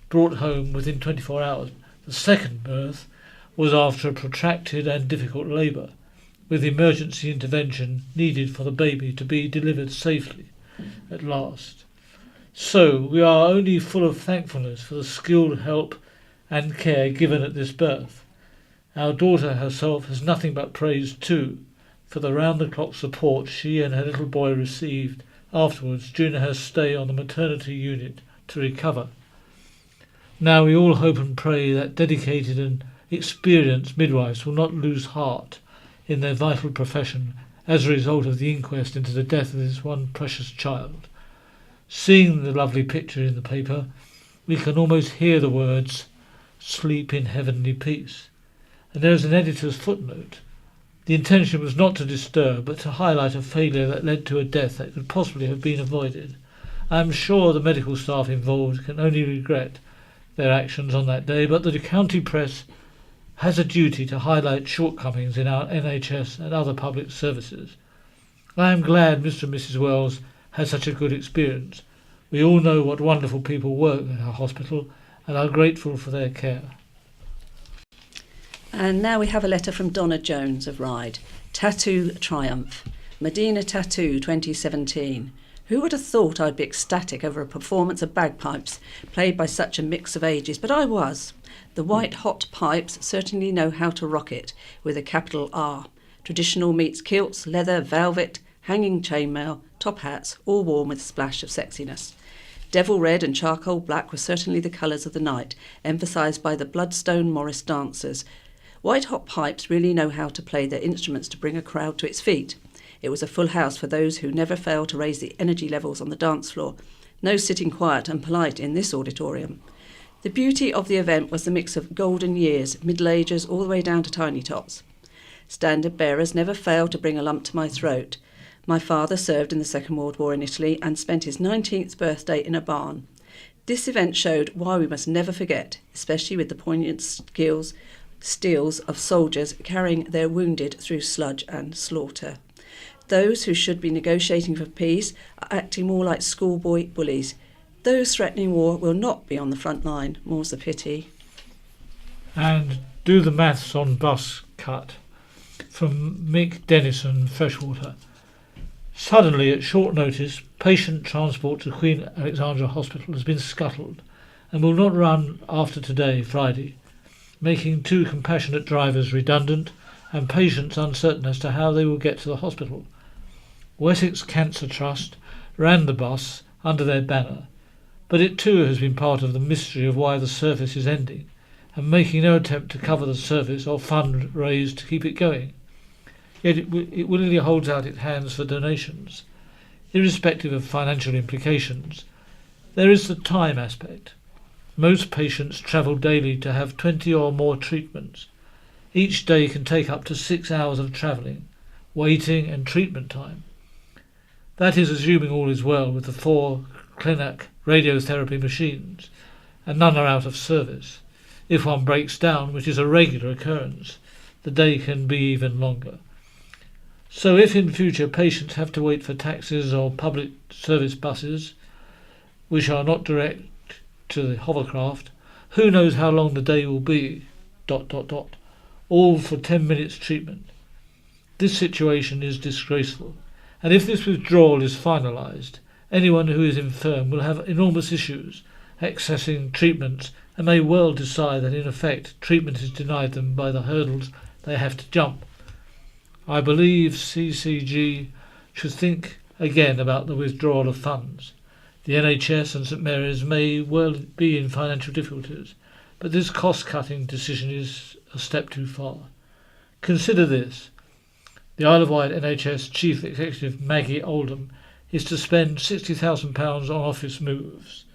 Speaker 3: brought home within 24 hours. The second birth was after a protracted and difficult labour, with emergency intervention needed for the baby to be delivered safely at last. So we are only full of thankfulness for the skilled help and care given at this birth. Our daughter herself has nothing but praise too for the round-the-clock support she and her little boy received afterwards during her stay on the maternity unit to recover. Now we all hope and pray that dedicated and experienced midwives will not lose heart in their vital profession as a result of the inquest into the death of this one precious child. Seeing the lovely picture in the paper, we can almost hear the words, "Sleep in heavenly peace." And there is an editor's footnote. The intention was not to disturb, but to highlight a failure that led to a death that could possibly have been avoided. I am sure the medical staff involved can only regret their actions on that day, but the county press has a duty to highlight shortcomings in our NHS and other public services. I am glad Mr. and Mrs. Wells had such a good experience. We all know what wonderful people work at our hospital and are grateful for their care.
Speaker 4: And now we have a letter from Donna Jones of Ryde. Tattoo Triumph. Medina Tattoo 2017. Who would have thought I'd be ecstatic over a performance of bagpipes played by such a mix of ages, but I was. The white hot pipes certainly know how to rock it, with a capital R. Traditional meets kilts, leather, velvet, hanging chainmail, top hats, all worn with a splash of sexiness. Devil red and charcoal black were certainly the colours of the night, emphasised by the Bloodstone Morris dancers. White hot pipes really know how to play their instruments to bring a crowd to its feet. It was a full house for those who never fail to raise the energy levels on the dance floor. No sitting quiet and polite in this auditorium. The beauty of the event was the mix of golden years, middle agers all the way down to tiny tots. Standard bearers never failed to bring a lump to my throat. My father served in the Second World War in Italy and spent his 19th birthday in a barn. This event showed why we must never forget, especially with the poignant steels of soldiers carrying their wounded through sludge and slaughter. Those who should be negotiating for peace are acting more like schoolboy bullies. Those threatening war will not be on the front line, more's the pity.
Speaker 3: And do the maths on bus cut. From Mick Dennison, Freshwater. Suddenly, at short notice, patient transport to Queen Alexandra Hospital has been scuttled and will not run after today, Friday, making 2 compassionate drivers redundant and patients uncertain as to how they will get to the hospital. Wessex Cancer Trust ran the bus under their banner, but it too has been part of the mystery of why the service is ending, and making no attempt to cover the service or fund raised to keep it going. Yet it willingly holds out its hands for donations. Irrespective of financial implications, there is the time aspect. Most patients travel daily to have 20 or more treatments. Each day can take up to 6 hours of travelling, waiting and treatment time. That is assuming all is well with the 4 clinic radiotherapy machines, and none are out of service. If one breaks down, which is a regular occurrence, the day can be even longer. So if in future patients have to wait for taxis or public service buses, which are not direct to the hovercraft, who knows how long the day will be, ... all for 10 minutes treatment. This situation is disgraceful, and if this withdrawal is finalised, anyone who is infirm will have enormous issues accessing treatments and may well decide that in effect treatment is denied them by the hurdles they have to jump. I believe CCG should think again about the withdrawal of funds. The NHS and St Mary's may well be in financial difficulties, but this cost-cutting decision is a step too far. Consider this. The Isle of Wight NHS Chief Executive Maggie Oldham is to spend £60,000 on office moves.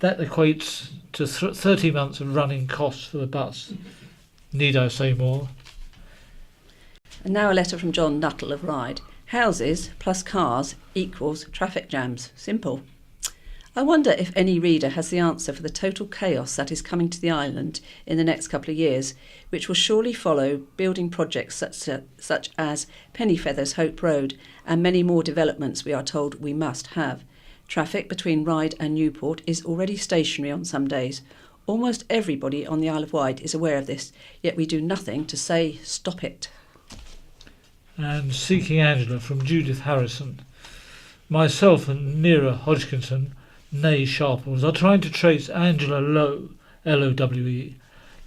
Speaker 3: That equates to 30 months of running costs for the bus. Need I say more?
Speaker 4: And now a letter from John Nuttall of Ryde. Houses plus cars equals traffic jams. Simple. I wonder if any reader has the answer for the total chaos that is coming to the island in the next couple of years, which will surely follow building projects such as Pennyfeathers Hope Road and many more developments we are told we must have. Traffic between Ryde and Newport is already stationary on some days. Almost everybody on the Isle of Wight is aware of this, yet we do nothing to say stop it.
Speaker 3: And Seeking Angela from Judith Harrison. Myself and Neera Hodgkinson, née Sharples, are trying to trace Angela Lowe, Lowe,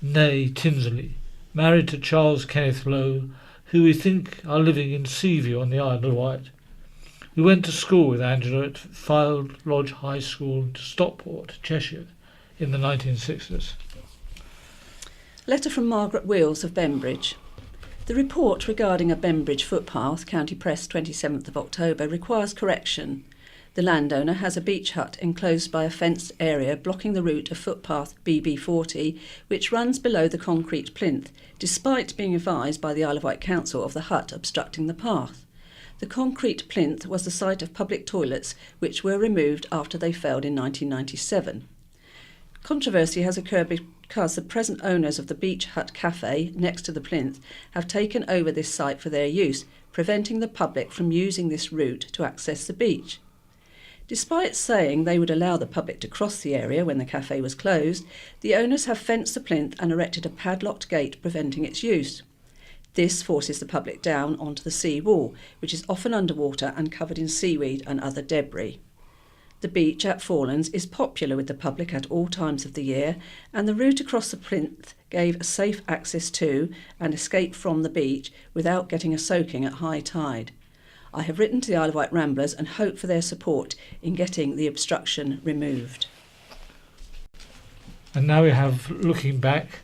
Speaker 3: née Tinsley, married to Charles Kenneth Lowe, who we think are living in Seaview on the Isle of Wight. We went to school with Angela at Field Lodge High School in Stockport, Cheshire, in the 1960s.
Speaker 4: Letter from Margaret Wheels of Bembridge. The report regarding a Bembridge footpath, County Press, 27th of October, requires correction. The landowner has a beach hut enclosed by a fenced area blocking the route of footpath BB40, which runs below the concrete plinth, despite being advised by the Isle of Wight Council of the hut obstructing the path. The concrete plinth was the site of public toilets, which were removed after they failed in 1997. Controversy has occurred because the present owners of the Beach Hut Cafe, next to the plinth, have taken over this site for their use, preventing the public from using this route to access the beach. Despite saying they would allow the public to cross the area when the cafe was closed, the owners have fenced the plinth and erected a padlocked gate preventing its use. This forces the public down onto the sea wall, which is often underwater and covered in seaweed and other debris. The beach at Forelands is popular with the public at all times of the year, and the route across the plinth gave safe access to and escape from the beach without getting a soaking at high tide. I have written to the Isle of Wight Ramblers and hope for their support in getting the obstruction removed.
Speaker 3: And now we have looking back,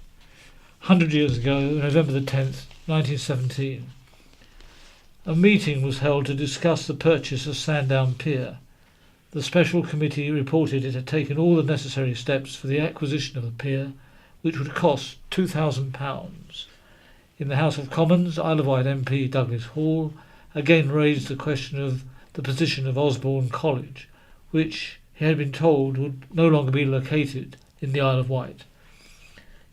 Speaker 3: 100 years ago, November the 10th, 1917. A meeting was held to discuss the purchase of Sandown Pier. The special committee reported it had taken all the necessary steps for the acquisition of the pier, which would cost £2,000. In the House of Commons, Isle of Wight MP Douglas Hall again raised the question of the position of Osborne College, which he had been told would no longer be located in the Isle of Wight.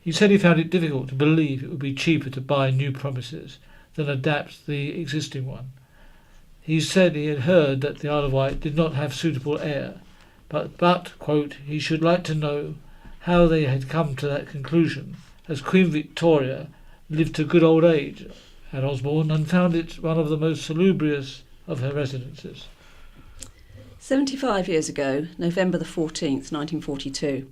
Speaker 3: He said he found it difficult to believe it would be cheaper to buy new premises than adapt the existing one. He said he had heard that the Isle of Wight did not have suitable air, but quote, he should like to know how they had come to that conclusion, as Queen Victoria lived to good old age at Osborne and found it one of the most salubrious of her residences.
Speaker 4: 75 years ago, November the 14th, 1942,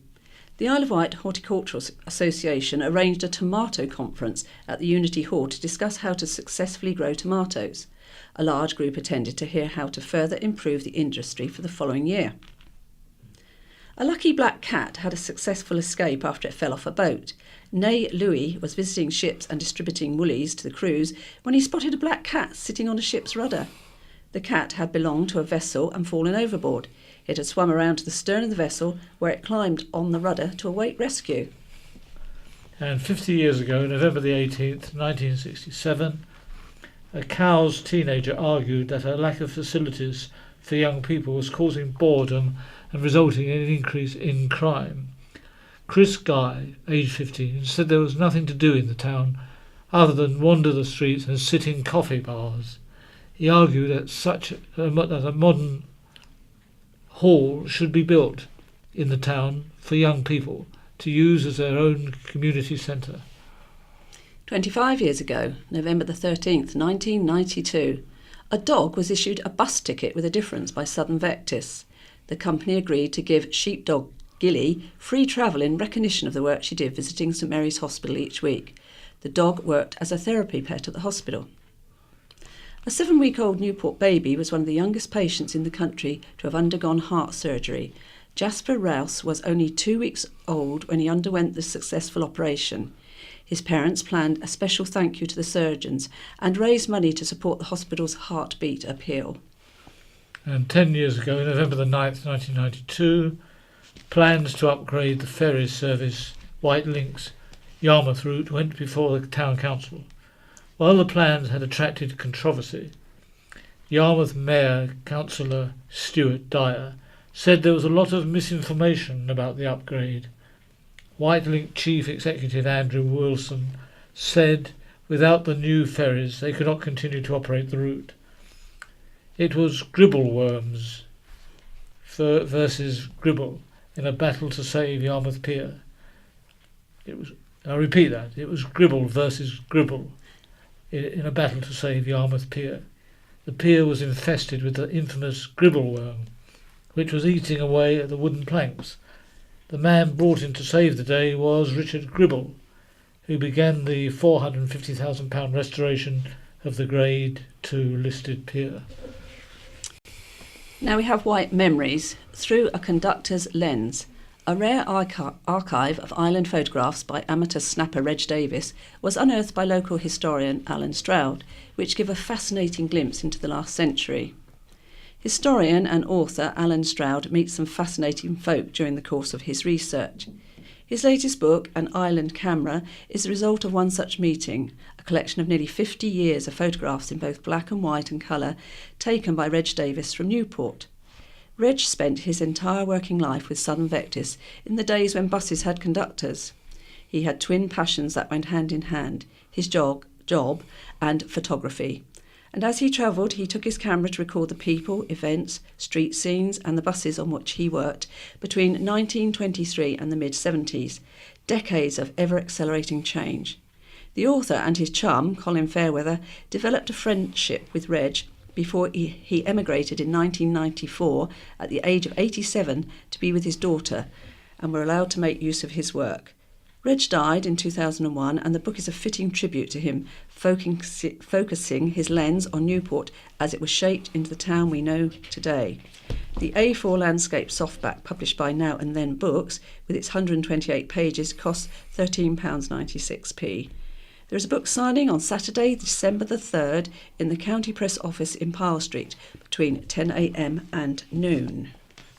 Speaker 4: the Isle of Wight Horticultural Association arranged a tomato conference at the Unity Hall to discuss how to successfully grow tomatoes. A large group attended to hear how to further improve the industry for the following year. A lucky black cat had a successful escape after it fell off a boat. Née Louis was visiting ships and distributing woolies to the crews when he spotted a black cat sitting on a ship's rudder. The cat had belonged to a vessel and fallen overboard. It had swum around to the stern of the vessel, where it climbed on the rudder to await rescue.
Speaker 3: And 50 years ago, November the 18th, 1967, a Cowes teenager argued that a lack of facilities for young people was causing boredom and resulting in an increase in crime. Chris Guy, aged 15, said there was nothing to do in the town other than wander the streets and sit in coffee bars. He argued that a modern hall should be built in the town for young people to use as their own community centre.
Speaker 4: 25 years ago, November the 13th, 1992, a dog was issued a bus ticket with a difference by Southern Vectis. The company agreed to give Sheepdog Gilly free travel in recognition of the work she did visiting St Mary's Hospital each week. The dog worked as a therapy pet at the hospital. A 7-week-old Newport baby was one of the youngest patients in the country to have undergone heart surgery. Jasper Rouse was only 2 weeks old when he underwent the successful operation. His parents planned a special thank you to the surgeons and raised money to support the hospital's heartbeat appeal.
Speaker 3: And 10 years ago, November the 9th, 1992, Plans to upgrade the ferry service Wight Links Yarmouth route went before the town council. While the plans had attracted controversy, Yarmouth Mayor Councillor Stuart Dyer said there was a lot of misinformation about the upgrade. Wight Link Chief Executive Andrew Wilson said without the new ferries they could not continue to operate the route. It was gribbleworms versus Gribble in a battle to save Yarmouth Pier. I repeat that, it was Gribble versus Gribble in a battle to save Yarmouth Pier. The pier was infested with the infamous gribbleworm, which was eating away at the wooden planks. The man brought in to save the day was Richard Gribble, who began the £450,000 restoration of the Grade 2 listed pier.
Speaker 4: Now we have Wight Memories through a conductor's lens. A rare archive of island photographs by amateur snapper Reg Davis was unearthed by local historian Alan Stroud, which give a fascinating glimpse into the last century. Historian and author Alan Stroud meets some fascinating folk during the course of his research. His latest book, An Island Camera, is the result of one such meeting, a collection of nearly 50 years of photographs in both black and white and colour taken by Reg Davis from Newport. Reg spent his entire working life with Southern Vectis in the days when buses had conductors. He had twin passions that went hand in hand, his job and photography. And as he travelled, he took his camera to record the people, events, street scenes and the buses on which he worked between 1923 and the mid-70s, decades of ever-accelerating change. The author and his chum, Colin Fairweather, developed a friendship with Reg before he emigrated in 1994 at the age of 87 to be with his daughter and were allowed to make use of his work. Reg died in 2001 and the book is a fitting tribute to him, focusing his lens on Newport as it was shaped into the town we know today. The A4 landscape softback published by Now and Then Books with its 128 pages costs £13.96. There is a book signing on Saturday, December the 3rd in the County Press Office in Powell Street between 10 a.m. and noon.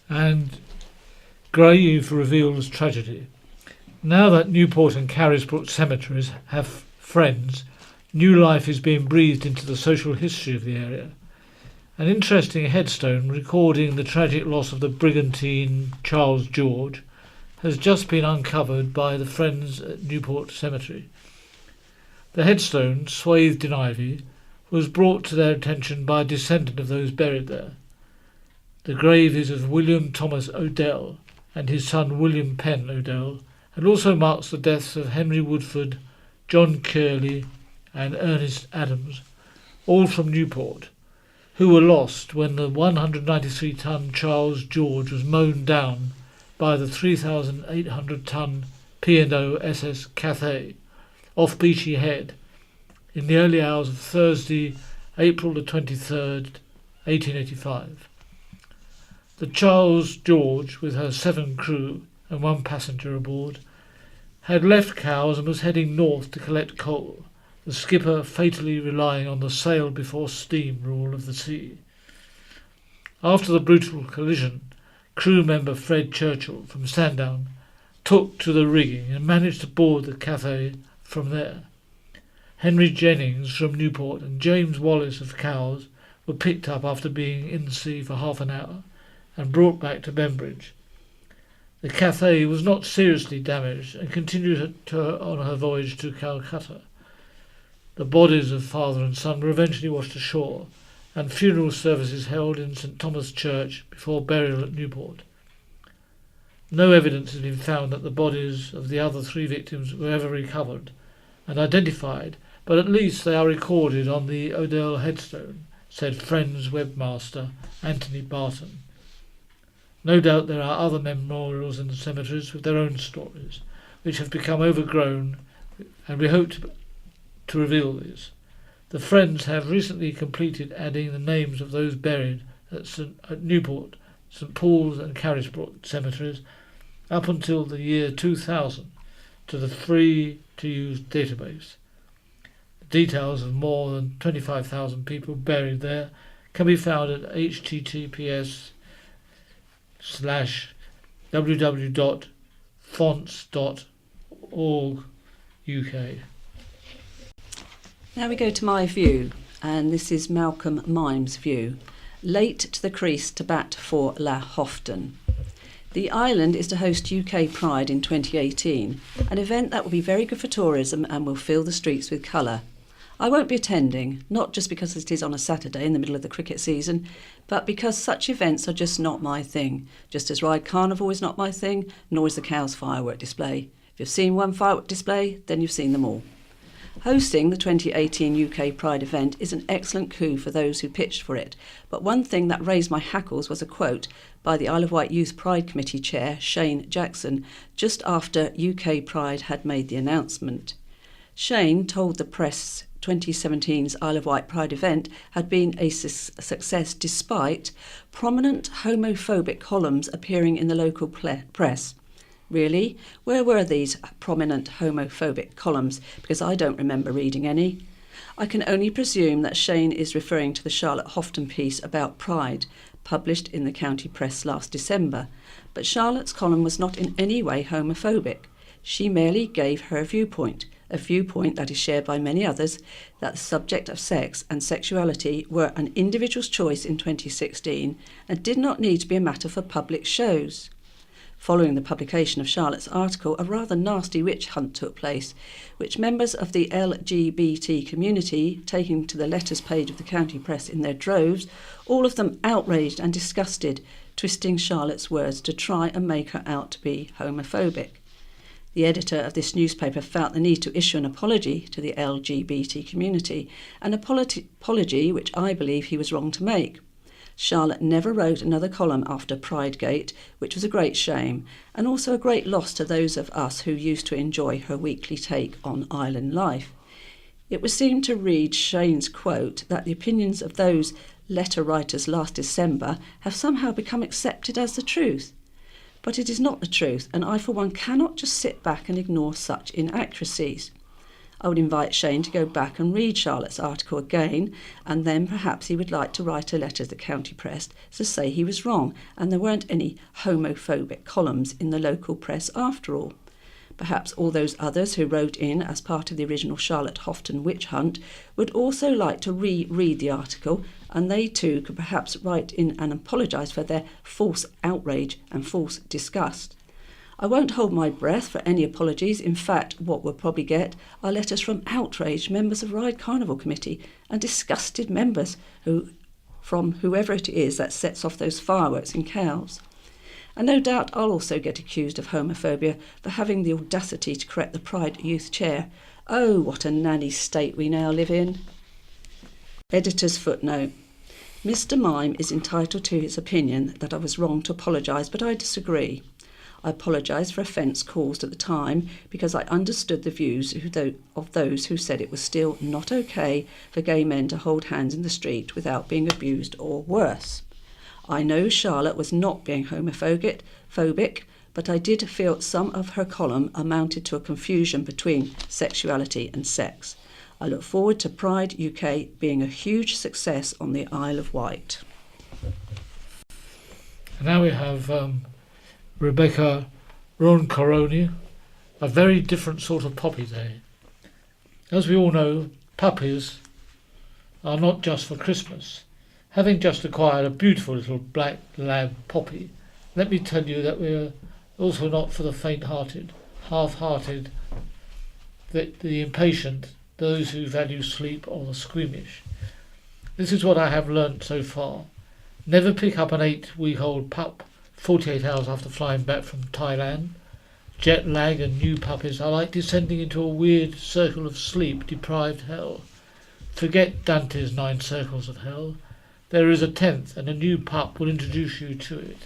Speaker 3: And Grave reveals tragedy. Now that Newport and Carisbrooke cemeteries have friends, new life is being breathed into the social history of the area. An interesting headstone recording the tragic loss of the brigantine Charles George has just been uncovered by the friends at Newport Cemetery. The headstone, swathed in ivy, was brought to their attention by a descendant of those buried there. The grave is of William Thomas Odell and his son William Penn Odell, and also marks the deaths of Henry Woodford, John Curley and Ernest Adams, all from Newport, who were lost when the 193-ton Charles George was mown down by the 3,800-ton P&O SS Cathay off Beachy Head in the early hours of Thursday, April the 23rd, 1885. The Charles George, with her 7 crew and 1 passenger aboard, had left Cowes and was heading north to collect coal, the skipper fatally relying on the sail before steam rule of the sea. After the brutal collision, crew member Fred Churchill from Sandown took to the rigging and managed to board the Cathay from there. Henry Jennings from Newport and James Wallace of Cowes were picked up after being in the sea for half an hour and brought back to Bembridge. The Cathay was not seriously damaged and continued on her voyage to Calcutta. The bodies of father and son were eventually washed ashore and funeral services held in St Thomas Church before burial at Newport. No evidence has been found that the bodies of the other 3 victims were ever recovered and identified, but at least they are recorded on the Odell headstone, said Friends webmaster Anthony Barton. No doubt there are other memorials in the cemeteries with their own stories, which have become overgrown, and we hope to reveal these. The Friends have recently completed adding the names of those buried at Newport, St Paul's and Carisbrooke cemeteries up until the year 2000 to the free-to-use database. The details of more than 25,000 people buried there can be found at https://www.ncc.org. www.fonts.org.uk.
Speaker 4: Now we go to my view, and this is Malcolm Mimes' view. Late to the crease to bat for La Houghton. The island is to host UK Pride in 2018, an event that will be very good for tourism and will fill the streets with colour. I won't be attending, not just because it is on a Saturday in the middle of the cricket season, but because such events are just not my thing, just as Ryde Carnival is not my thing, nor is the Cows firework display. If you've seen one firework display, then you've seen them all. Hosting the 2018 UK Pride event is an excellent coup for those who pitched for it, but one thing that raised my hackles was a quote by the Isle of Wight Youth Pride Committee Chair, Shane Jackson, just after UK Pride had made the announcement. Shane told the press 2017's Isle of Wight Pride event had been a success despite prominent homophobic columns appearing in the local press. Really? Where were these prominent homophobic columns? Because I don't remember reading any. I can only presume that Shane is referring to the Charlotte Houghton piece about Pride, published in the county press last December. But Charlotte's column was not in any way homophobic. She merely gave her viewpoint, a viewpoint that is shared by many others, that the subject of sex and sexuality were an individual's choice in 2016 and did not need to be a matter for public shows. Following the publication of Charlotte's article, a rather nasty witch hunt took place, which members of the LGBT community, taking to the letters page of the county press in their droves, all of them outraged and disgusted, twisting Charlotte's words to try and make her out to be homophobic. The editor of this newspaper felt the need to issue an apology to the LGBT community, an apology which I believe he was wrong to make. Charlotte never wrote another column after Pridegate, which was a great shame, and also a great loss to those of us who used to enjoy her weekly take on island life. It would seem to read Shane's quote that the opinions of those letter writers last December have somehow become accepted as the truth. But it is not the truth, and I for one cannot just sit back and ignore such inaccuracies. I would invite Shane to go back and read Charlotte's article again, and then perhaps he would like to write a letter to the county press to say he was wrong and there weren't any homophobic columns in the local press after all. Perhaps all those others who wrote in as part of the original Charlotte Houghton witch hunt would also like to reread the article, and they too could perhaps write in and apologise for their false outrage and false disgust. I won't hold my breath for any apologies. In fact, what we'll probably get are letters from outraged members of Ryde Carnival Committee and disgusted members from whoever it is that sets off those fireworks in Cowes. And no doubt I'll also get accused of homophobia for having the audacity to correct the Pride Youth Chair. Oh, what a nanny state we now live in. Editor's footnote. Mr. Mime is entitled to his opinion that I was wrong to apologise, but I disagree. I apologise for offence caused at the time because I understood the views of those who said it was still not okay for gay men to hold hands in the street without being abused or worse. I know Charlotte was not being homophobic, but I did feel some of her column amounted to a confusion between sexuality and sex. I look forward to Pride UK being a huge success on the Isle of Wight.
Speaker 3: Now we have Rebecca Roncoroni, a very different sort of poppy day. As we all know, puppies are not just for Christmas. Having just acquired a beautiful little black lab poppy, let me tell you that we're also not for the faint-hearted, half-hearted, the impatient, those who value sleep or the squeamish. This is what I have learnt so far. Never pick up an 8-week-old pup 48 hours after flying back from Thailand. Jet lag and new puppies are like descending into a weird circle of sleep-deprived hell. Forget Dante's 9 circles of hell. There is a 10th, and a new pup will introduce you to it.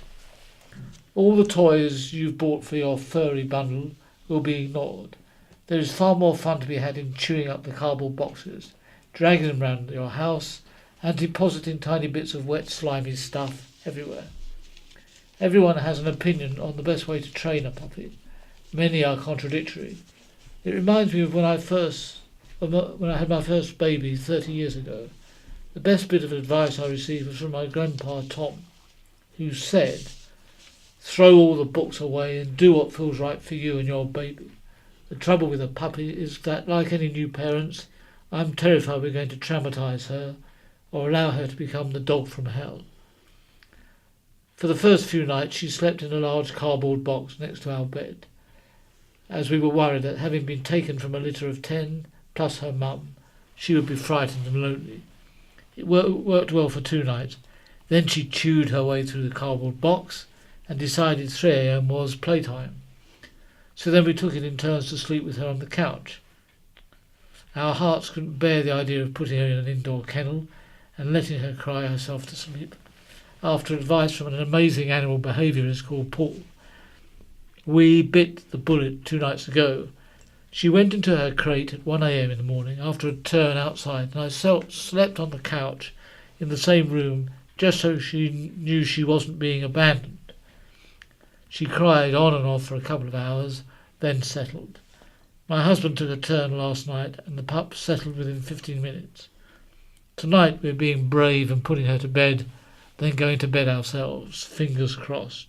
Speaker 3: All the toys you've bought for your furry bundle will be ignored. There is far more fun to be had in chewing up the cardboard boxes, dragging them round your house, and depositing tiny bits of wet, slimy stuff everywhere. Everyone has an opinion on the best way to train a puppy. Many are contradictory. It reminds me of when I had my first baby 30 years ago. The best bit of advice I received was from my grandpa Tom, who said, Throw all the books away and do what feels right for you and your baby. The trouble with a puppy is that, like any new parents, I'm terrified we're going to traumatise her or allow her to become the dog from hell. For the first few nights she slept in a large cardboard box next to our bed, as we were worried that, having been taken from a litter of 10, plus her mum, she would be frightened and lonely. It worked well for 2 nights. Then she chewed her way through the cardboard box and decided 3 a.m. was playtime. So then we took it in turns to sleep with her on the couch. Our hearts couldn't bear the idea of putting her in an indoor kennel and letting her cry herself to sleep. After advice from an amazing animal behaviourist called Paul, we bit the bullet 2 nights ago. She went into her crate at 1 a.m. in the morning after a turn outside, and I slept on the couch in the same room just so she knew she wasn't being abandoned. She cried on and off for a couple of hours, then settled. My husband took a turn last night and the pup settled within 15 minutes. Tonight we're being brave and putting her to bed, then going to bed ourselves, fingers crossed.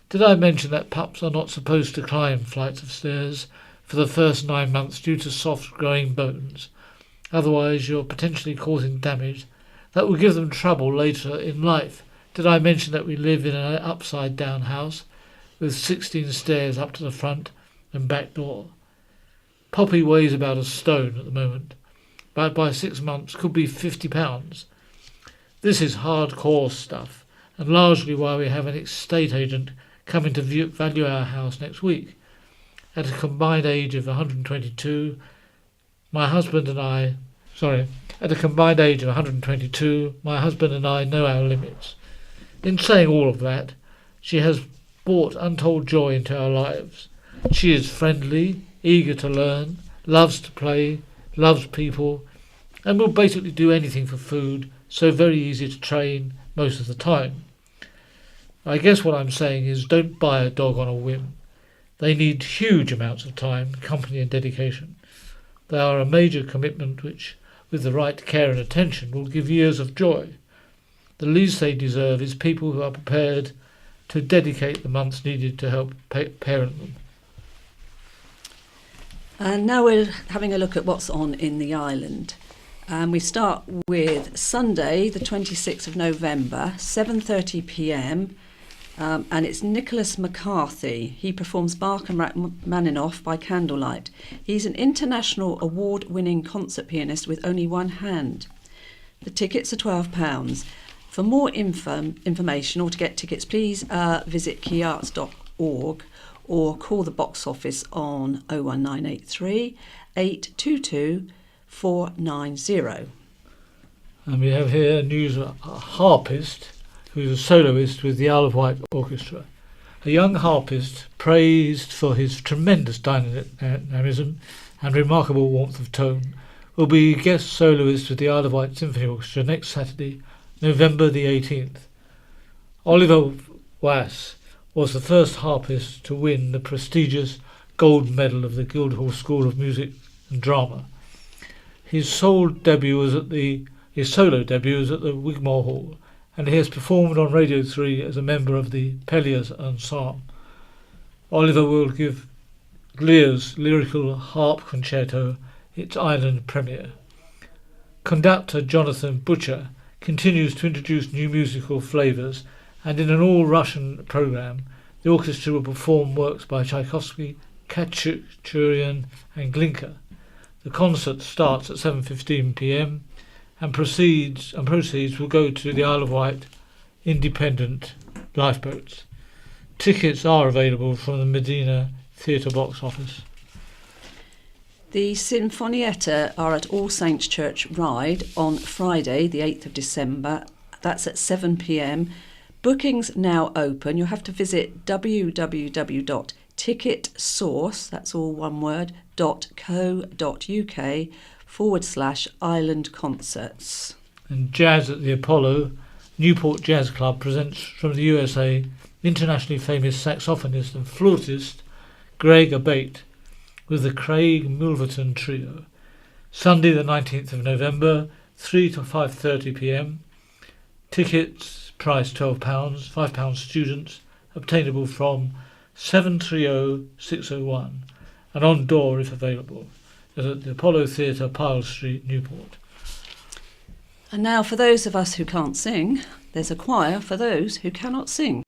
Speaker 3: Did I mention that pups are not supposed to climb flights of stairs for the first 9 months due to soft growing bones? Otherwise you're potentially causing damage that will give them trouble later in life. Did I mention that we live in an upside down house with 16 stairs up to the front and back door? Poppy weighs about a stone at the moment, but by 6 months could be 50 pounds. This is hardcore stuff, and largely why we have an estate agent coming to value our house next week. At a combined age of 122, my husband and I know our limits. In saying all of that, she has brought untold joy into our lives. She is friendly, eager to learn, loves to play, loves people, and will basically do anything for food, so very easy to train most of the time. I guess what I'm saying is don't buy a dog on a whim. They need huge amounts of time, company and dedication. They are a major commitment which, with the right care and attention, will give years of joy. The least they deserve is people who are prepared to dedicate the months needed to help parent them.
Speaker 4: And now we're having a look at what's on in the island. We start with Sunday, the 26th of November, 7:30 p.m, and it's Nicholas McCarthy. He performs Bach and Rachmaninoff by candlelight. He's an international award-winning concert pianist with only one hand. The tickets are £12. For more information or to get tickets, please visit keyarts.org or call the box office on 01983 822 490.
Speaker 3: And we have here news of a harpist who is a soloist with the Isle of Wight Orchestra. A young harpist, praised for his tremendous dynamism and remarkable warmth of tone, will be guest soloist with the Isle of Wight Symphony Orchestra next Saturday, November the 18th. Oliver Wass was the first harpist to win the prestigious gold medal of the Guildhall School of Music and Drama. His solo debut was at the Wigmore Hall, and he has performed on Radio 3 as a member of the Pelliers Ensemble. Oliver will give Glier's lyrical harp concerto its island premiere. Conductor Jonathan Butcher continues to introduce new musical flavours, and in an all-Russian programme, the orchestra will perform works by Tchaikovsky, Khachaturian and Glinka. The concert starts at 7:15 p.m. and proceeds will go to the Isle of Wight independent lifeboats. Tickets are available from the Medina Theatre box office.
Speaker 4: The Sinfonietta are at All Saints Church, Ryde, on Friday, the 8th of December. That's at 7 p.m. Bookings now open. You'll have to visit www.ticketsource, that's all one word, .co.uk/island concerts.
Speaker 3: And Jazz at the Apollo, Newport Jazz Club presents from the USA internationally famous saxophonist and flautist Greg Abate with the Craig Mulverton Trio. Sunday the 19th of November, 3 to 5:30 p.m. Tickets price £12, £5 students obtainable from 730601 and on door if available. Is at the Apollo Theatre, Pyle Street, Newport.
Speaker 4: And now for those of us who can't sing, there's a choir for those who cannot sing.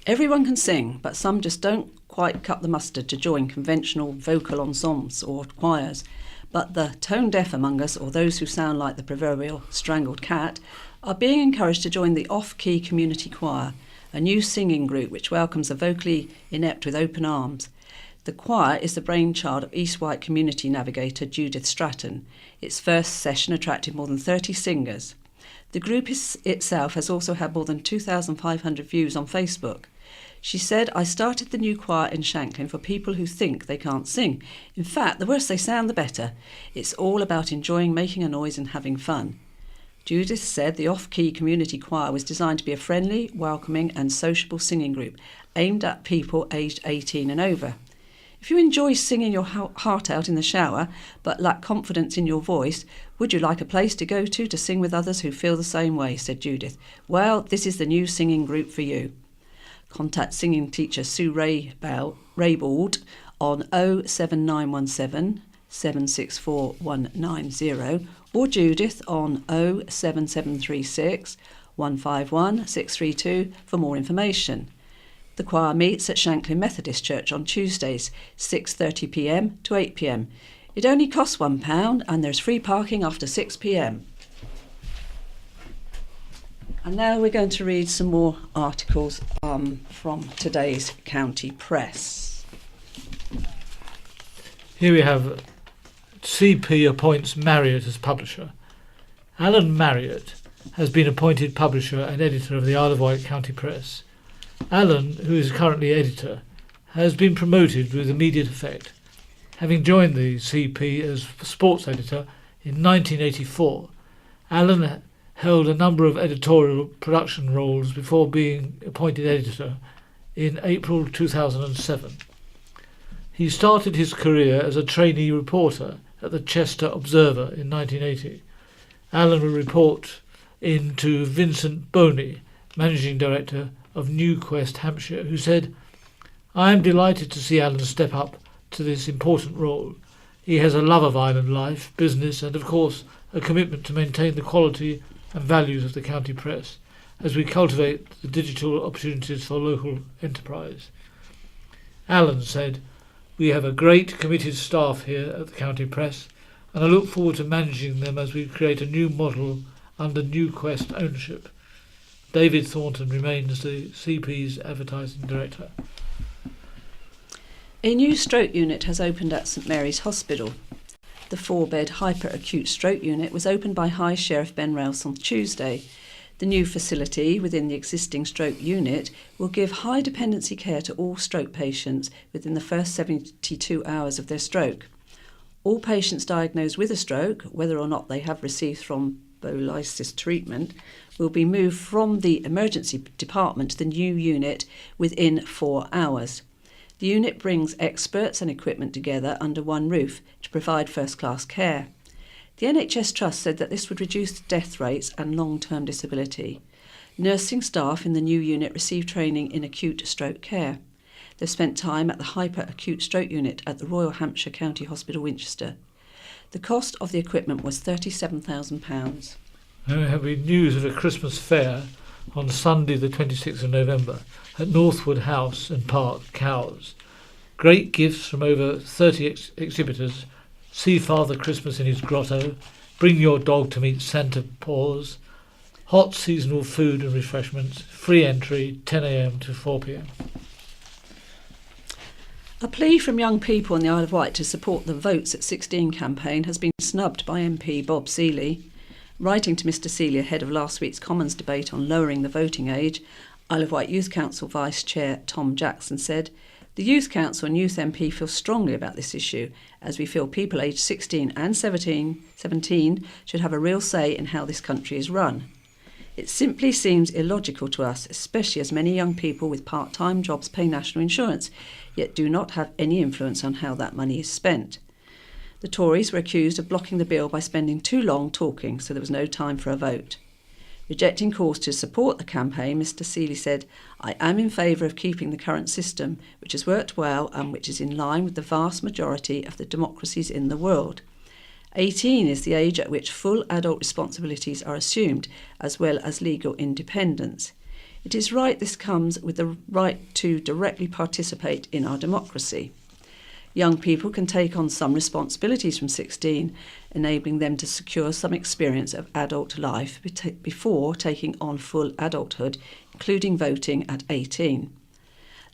Speaker 4: Everyone can sing, but some just don't quite cut the mustard to join conventional vocal ensembles or choirs. But the tone-deaf among us, or those who sound like the proverbial strangled cat, are being encouraged to join the Off-Key Community Choir, a new singing group which welcomes the vocally inept with open arms. The choir is the brainchild of East Wight community navigator Judith Stratton. Its first session attracted more than 30 singers. The group itself has also had more than 2,500 views on Facebook. She said, "I started the new choir in Shanklin for people who think they can't sing. In fact, the worse they sound, the better. It's all about enjoying making a noise and having fun." Judith said the Off-Key Community Choir was designed to be a friendly, welcoming and sociable singing group aimed at people aged 18 and over. If you enjoy singing your heart out in the shower but lack confidence in your voice, would you like a place to go to sing with others who feel the same way, said Judith. Well, this is the new singing group for you. Contact singing teacher Sue Raybould on 07917 764 190 or Judith on 07736 151 632 for more information. The choir meets at Shanklin Methodist Church on Tuesdays, 6:30 p.m. to 8 p.m. It only costs £1 and there's free parking after 6 p.m. And now we're going to read some more articles from today's county press.
Speaker 3: Here we have CP appoints Marriott as publisher. Alan Marriott has been appointed publisher and editor of the Isle of Wight County Press. Alan, who is currently editor, has been promoted with immediate effect. Having joined the CP as sports editor in 1984, Alan held a number of editorial production roles before being appointed editor in April 2007. He started his career as a trainee reporter at the Chester Observer in 1980. Alan will report in to Vincent Boney, managing director of New Quest, Hampshire, who said, "I am delighted to see Alan step up to this important role. He has a love of island life, business and, of course, a commitment to maintain the quality and values of the county press as we cultivate the digital opportunities for local enterprise." Alan said, "We have a great committed staff here at the county press and I look forward to managing them as we create a new model under New Quest ownership." David Thornton remains the CP's advertising director.
Speaker 4: A new stroke unit has opened at St Mary's Hospital. The 4-bed hyper-acute stroke unit was opened by High Sheriff Ben Rouse on Tuesday. The new facility within the existing stroke unit will give high dependency care to all stroke patients within the first 72 hours of their stroke. All patients diagnosed with a stroke, whether or not they have received thrombolysis treatment, will be moved from the emergency department to the new unit within 4 hours. The unit brings experts and equipment together under one roof to provide first-class care. The NHS Trust said that this would reduce death rates and long-term disability. Nursing staff in the new unit receive training in acute stroke care. They've spent time at the hyper-acute stroke unit at the Royal Hampshire County Hospital, Winchester. The cost of the equipment was £37,000.
Speaker 3: There will be news of a Christmas fair on Sunday the 26th of November at Northwood House and Park, Cowes. Great gifts from over 30 exhibitors. See Father Christmas in his grotto. Bring your dog to meet Santa Paws. Hot seasonal food and refreshments. Free entry 10 a.m. to 4 p.m.
Speaker 4: A plea from young people in the Isle of Wight to support the Votes at 16 campaign has been snubbed by MP Bob Seeley. Writing to Mr Seeley ahead of last week's Commons debate on lowering the voting age, Isle of Wight Youth Council Vice Chair Tom Jackson said, "The Youth Council and Youth MP feel strongly about this issue, as we feel people aged 16 and 17 should have a real say in how this country is run. It simply seems illogical to us, especially as many young people with part-time jobs pay national insurance, yet do not have any influence on how that money is spent." The Tories were accused of blocking the bill by spending too long talking, so there was no time for a vote. Rejecting calls to support the campaign, Mr Seeley said, "I am in favour of keeping the current system, which has worked well and which is in line with the vast majority of the democracies in the world. 18 is the age at which full adult responsibilities are assumed, as well as legal independence. It is right this comes with the right to directly participate in our democracy. Young people can take on some responsibilities from 16, enabling them to secure some experience of adult life before taking on full adulthood, including voting at 18.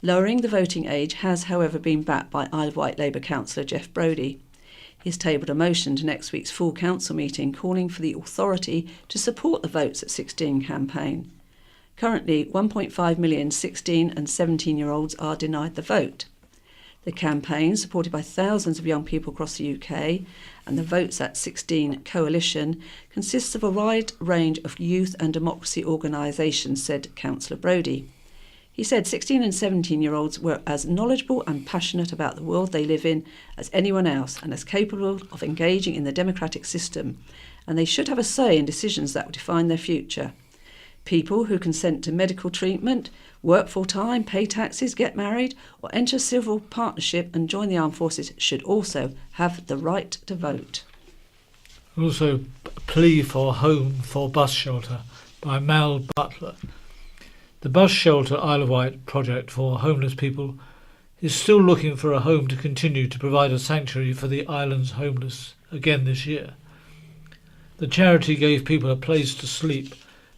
Speaker 4: Lowering the voting age has, however, been backed by Isle of Wight Labour councillor Jeff Brodie. He has tabled a motion to next week's full council meeting calling for the authority to support the Votes at 16 campaign. Currently, 1.5 million 16 and 17-year-olds are denied the vote. The campaign, supported by thousands of young people across the UK, and the Votes at 16 coalition, consists of a wide range of youth and democracy organisations, said Councillor Brodie. He said 16 and 17-year-olds were as knowledgeable and passionate about the world they live in as anyone else and as capable of engaging in the democratic system, and they should have a say in decisions that will define their future. People who consent to medical treatment, work full-time, pay taxes, get married or enter a civil partnership and join the armed forces should also have the right to vote.
Speaker 3: Also, a plea for home for bus shelter by Mal Butler. The bus shelter Isle of Wight project for homeless people is still looking for a home to continue to provide a sanctuary for the island's homeless again this year. The charity gave people a place to sleep,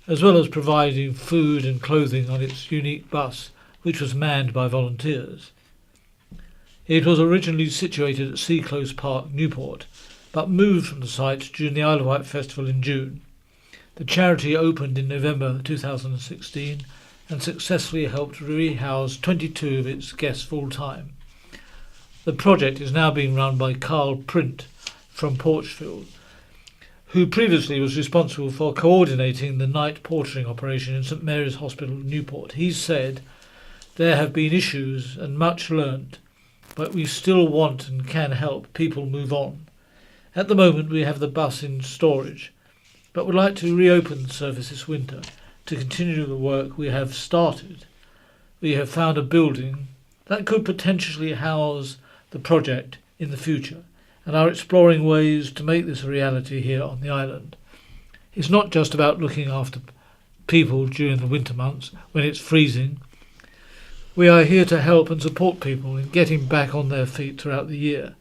Speaker 3: as well as providing food and clothing on its unique bus, which was manned by volunteers. It was originally situated at Seaclose Park, Newport, but moved from the site during the Isle of Wight Festival in June. The charity opened in November 2016 and successfully helped rehouse 22 of its guests full-time. The project is now being run by Carl Print from Porchfield, who previously was responsible for coordinating the night portering operation in St Mary's Hospital, Newport. He said, "There have been issues and much learned, but we still want and can help people move on. At the moment we have the bus in storage, but would like to reopen the service this winter to continue the work we have started. We have found a building that could potentially house the project in the future, and are exploring ways to make this a reality here on the island. It's not just about looking after people during the winter months when it's freezing. We are here to help and support people in getting back on their feet throughout the year.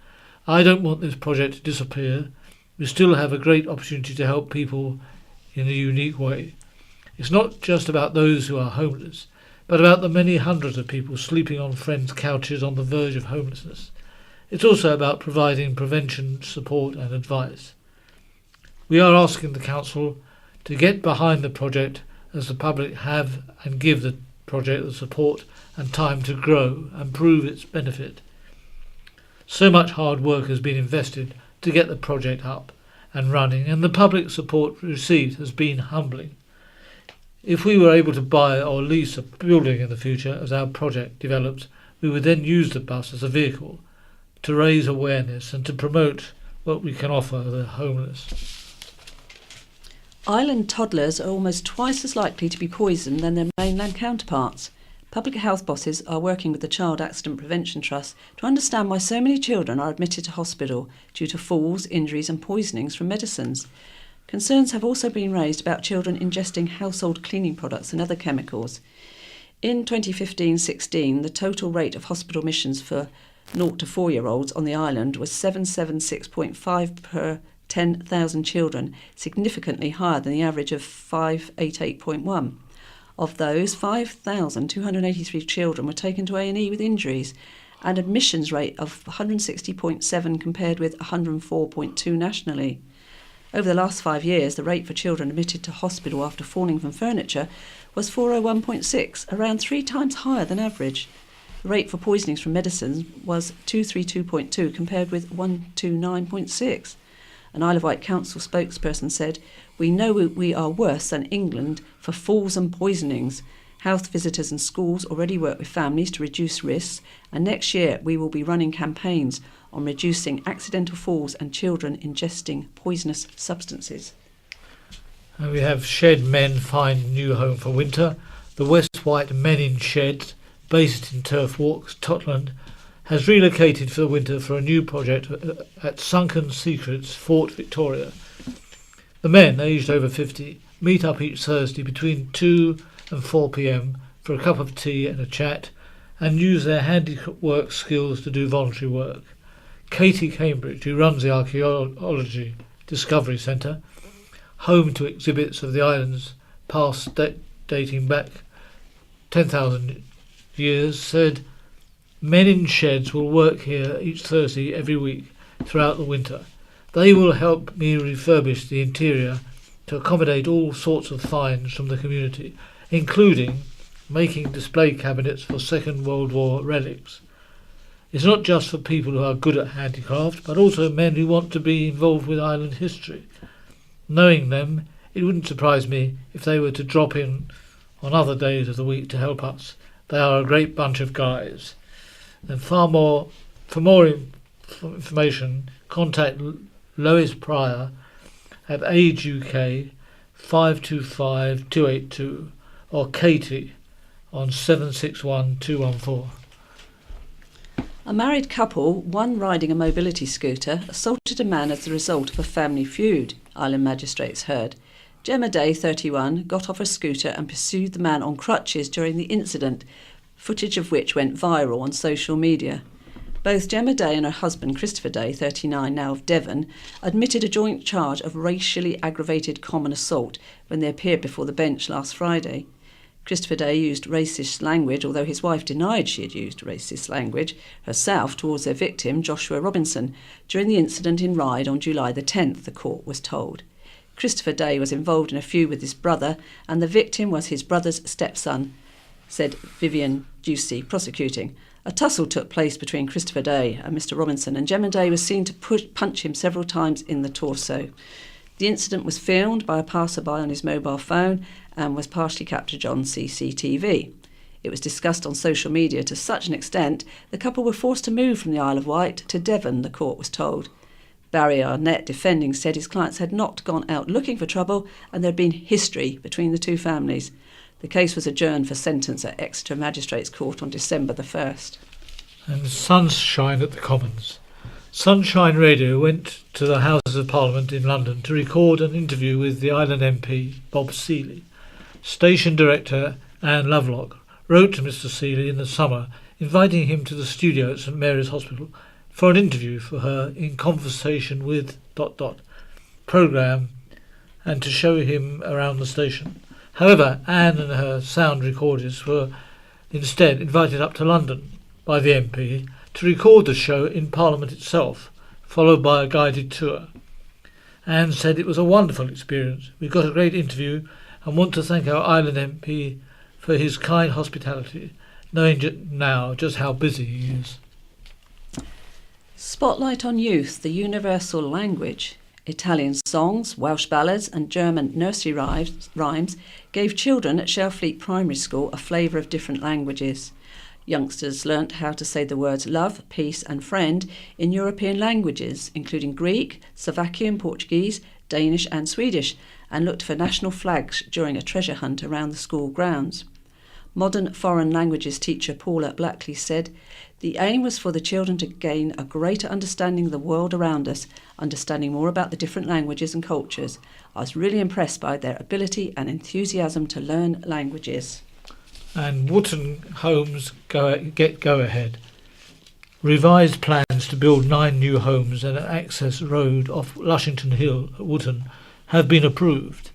Speaker 3: I don't want this project to disappear. We still have a great opportunity to help people in a unique way. It's not just about those who are homeless, but about the many hundreds of people sleeping on friends' couches on the verge of homelessness. It's also about providing prevention, support and advice. We are asking the Council to get behind the project as the public have and give the project the support and time to grow and prove its benefit. So much hard work has been invested to get the project up and running, and the public support received has been humbling. If we were able to buy or lease a building in the future as our project develops, we would then use the bus as a vehicle to raise awareness and to promote what we can offer the homeless.
Speaker 4: Island toddlers are almost twice as likely to be poisoned than their mainland counterparts. Public health bosses are working with the Child Accident Prevention Trust to understand why so many children are admitted to hospital due to falls, injuries and poisonings from medicines. Concerns have also been raised about children ingesting household cleaning products and other chemicals. In 2015-16, the total rate of hospital admissions for 0 to 4-year-olds on the island was 776.5 per 10,000 children, significantly higher than the average of 588.1. Of those, 5,283 children were taken to A&E with injuries, an admissions rate of 160.7 compared with 104.2 nationally. Over the last 5 years, the rate for children admitted to hospital after falling from furniture was 401.6, around 3 times higher than average. The rate for poisonings from medicines was 232.2 compared with 129.6. An Isle of Wight Council spokesperson said, "We know we are worse than England for falls and poisonings. Health visitors and schools already work with families to reduce risks, and next year we will be running campaigns on reducing accidental falls and children ingesting poisonous substances."
Speaker 3: And we have Shed Men find new home for winter. The West Wight Men in Sheds, based in Turf Walks, Totland, has relocated for the winter for a new project at Sunken Secrets, Fort Victoria. The men, aged over 50, meet up each Thursday between 2 and 4 p.m. for a cup of tea and a chat, and use their handiwork skills to do voluntary work. Katie Cambridge, who runs the Archaeology Discovery Centre, home to exhibits of the island's past dating back 10,000 years, said, "Men in sheds will work here each Thursday every week throughout the winter. They will help me refurbish the interior to accommodate all sorts of finds from the community, including making display cabinets for Second World War relics. It's not just for people who are good at handicraft, but also men who want to be involved with island history. Knowing them, it wouldn't surprise me if they were to drop in on other days of the week to help us. They are a great bunch of guys." And for more information, contact Lois Pryor at Age UK 525 282 or Katie on 761 214.
Speaker 4: A married couple, one riding a mobility scooter, assaulted a man as the result of a family feud, Island magistrates heard. Gemma Day, 31, got off her scooter and pursued the man on crutches during the incident, footage of which went viral on social media. Both Gemma Day and her husband, Christopher Day, 39, now of Devon, admitted a joint charge of racially aggravated common assault when they appeared before the bench last Friday. Christopher Day used racist language, although his wife denied she had used racist language herself towards their victim, Joshua Robinson, during the incident in Ryde on July the 10th, the court was told. Christopher Day was involved in a feud with his brother, and the victim was his brother's stepson, said Vivian Ducey, prosecuting. A tussle took place between Christopher Day and Mr Robinson, and Gemma Day was seen to punch him several times in the torso. The incident was filmed by a passerby on his mobile phone and was partially captured on CCTV. It was discussed on social media to such an extent the couple were forced to move from the Isle of Wight to Devon, the court was told. Barry Arnett, defending, said his clients had not gone out looking for trouble and there had been history between the two families. The case was adjourned for sentence at Exeter Magistrates Court on December the 1st.
Speaker 3: And sunshine at the Commons. Sunshine Radio went to the Houses of Parliament in London to record an interview with the Island MP, Bob Seeley. Station director Anne Lovelock wrote to Mr Seeley in the summer, inviting him to the studio at St Mary's Hospital for an interview for her in conversation with ... programme and to show him around the station. However, Anne and her sound recorders were instead invited up to London by the MP to record the show in Parliament itself, followed by a guided tour. Anne said it was a wonderful experience. We got a great interview and want to thank our Island MP for his kind hospitality, knowing now just how busy he is.
Speaker 4: Spotlight on youth, the universal language. Italian songs, Welsh ballads and German nursery rhymes gave children at Shelfleet Primary School a flavour of different languages. Youngsters learnt how to say the words love, peace and friend in European languages, including Greek, Slovakian, Portuguese, Danish and Swedish, and looked for national flags during a treasure hunt around the school grounds. Modern foreign languages teacher Paula Blackley said, "The aim was for the children to gain a greater understanding of the world around us, understanding more about the different languages and cultures. I was really impressed by their ability and enthusiasm to learn languages."
Speaker 3: And Wootton homes get go-ahead. Revised plans to build 9 new homes and an access road off Lushington Hill at Wootton have been approved,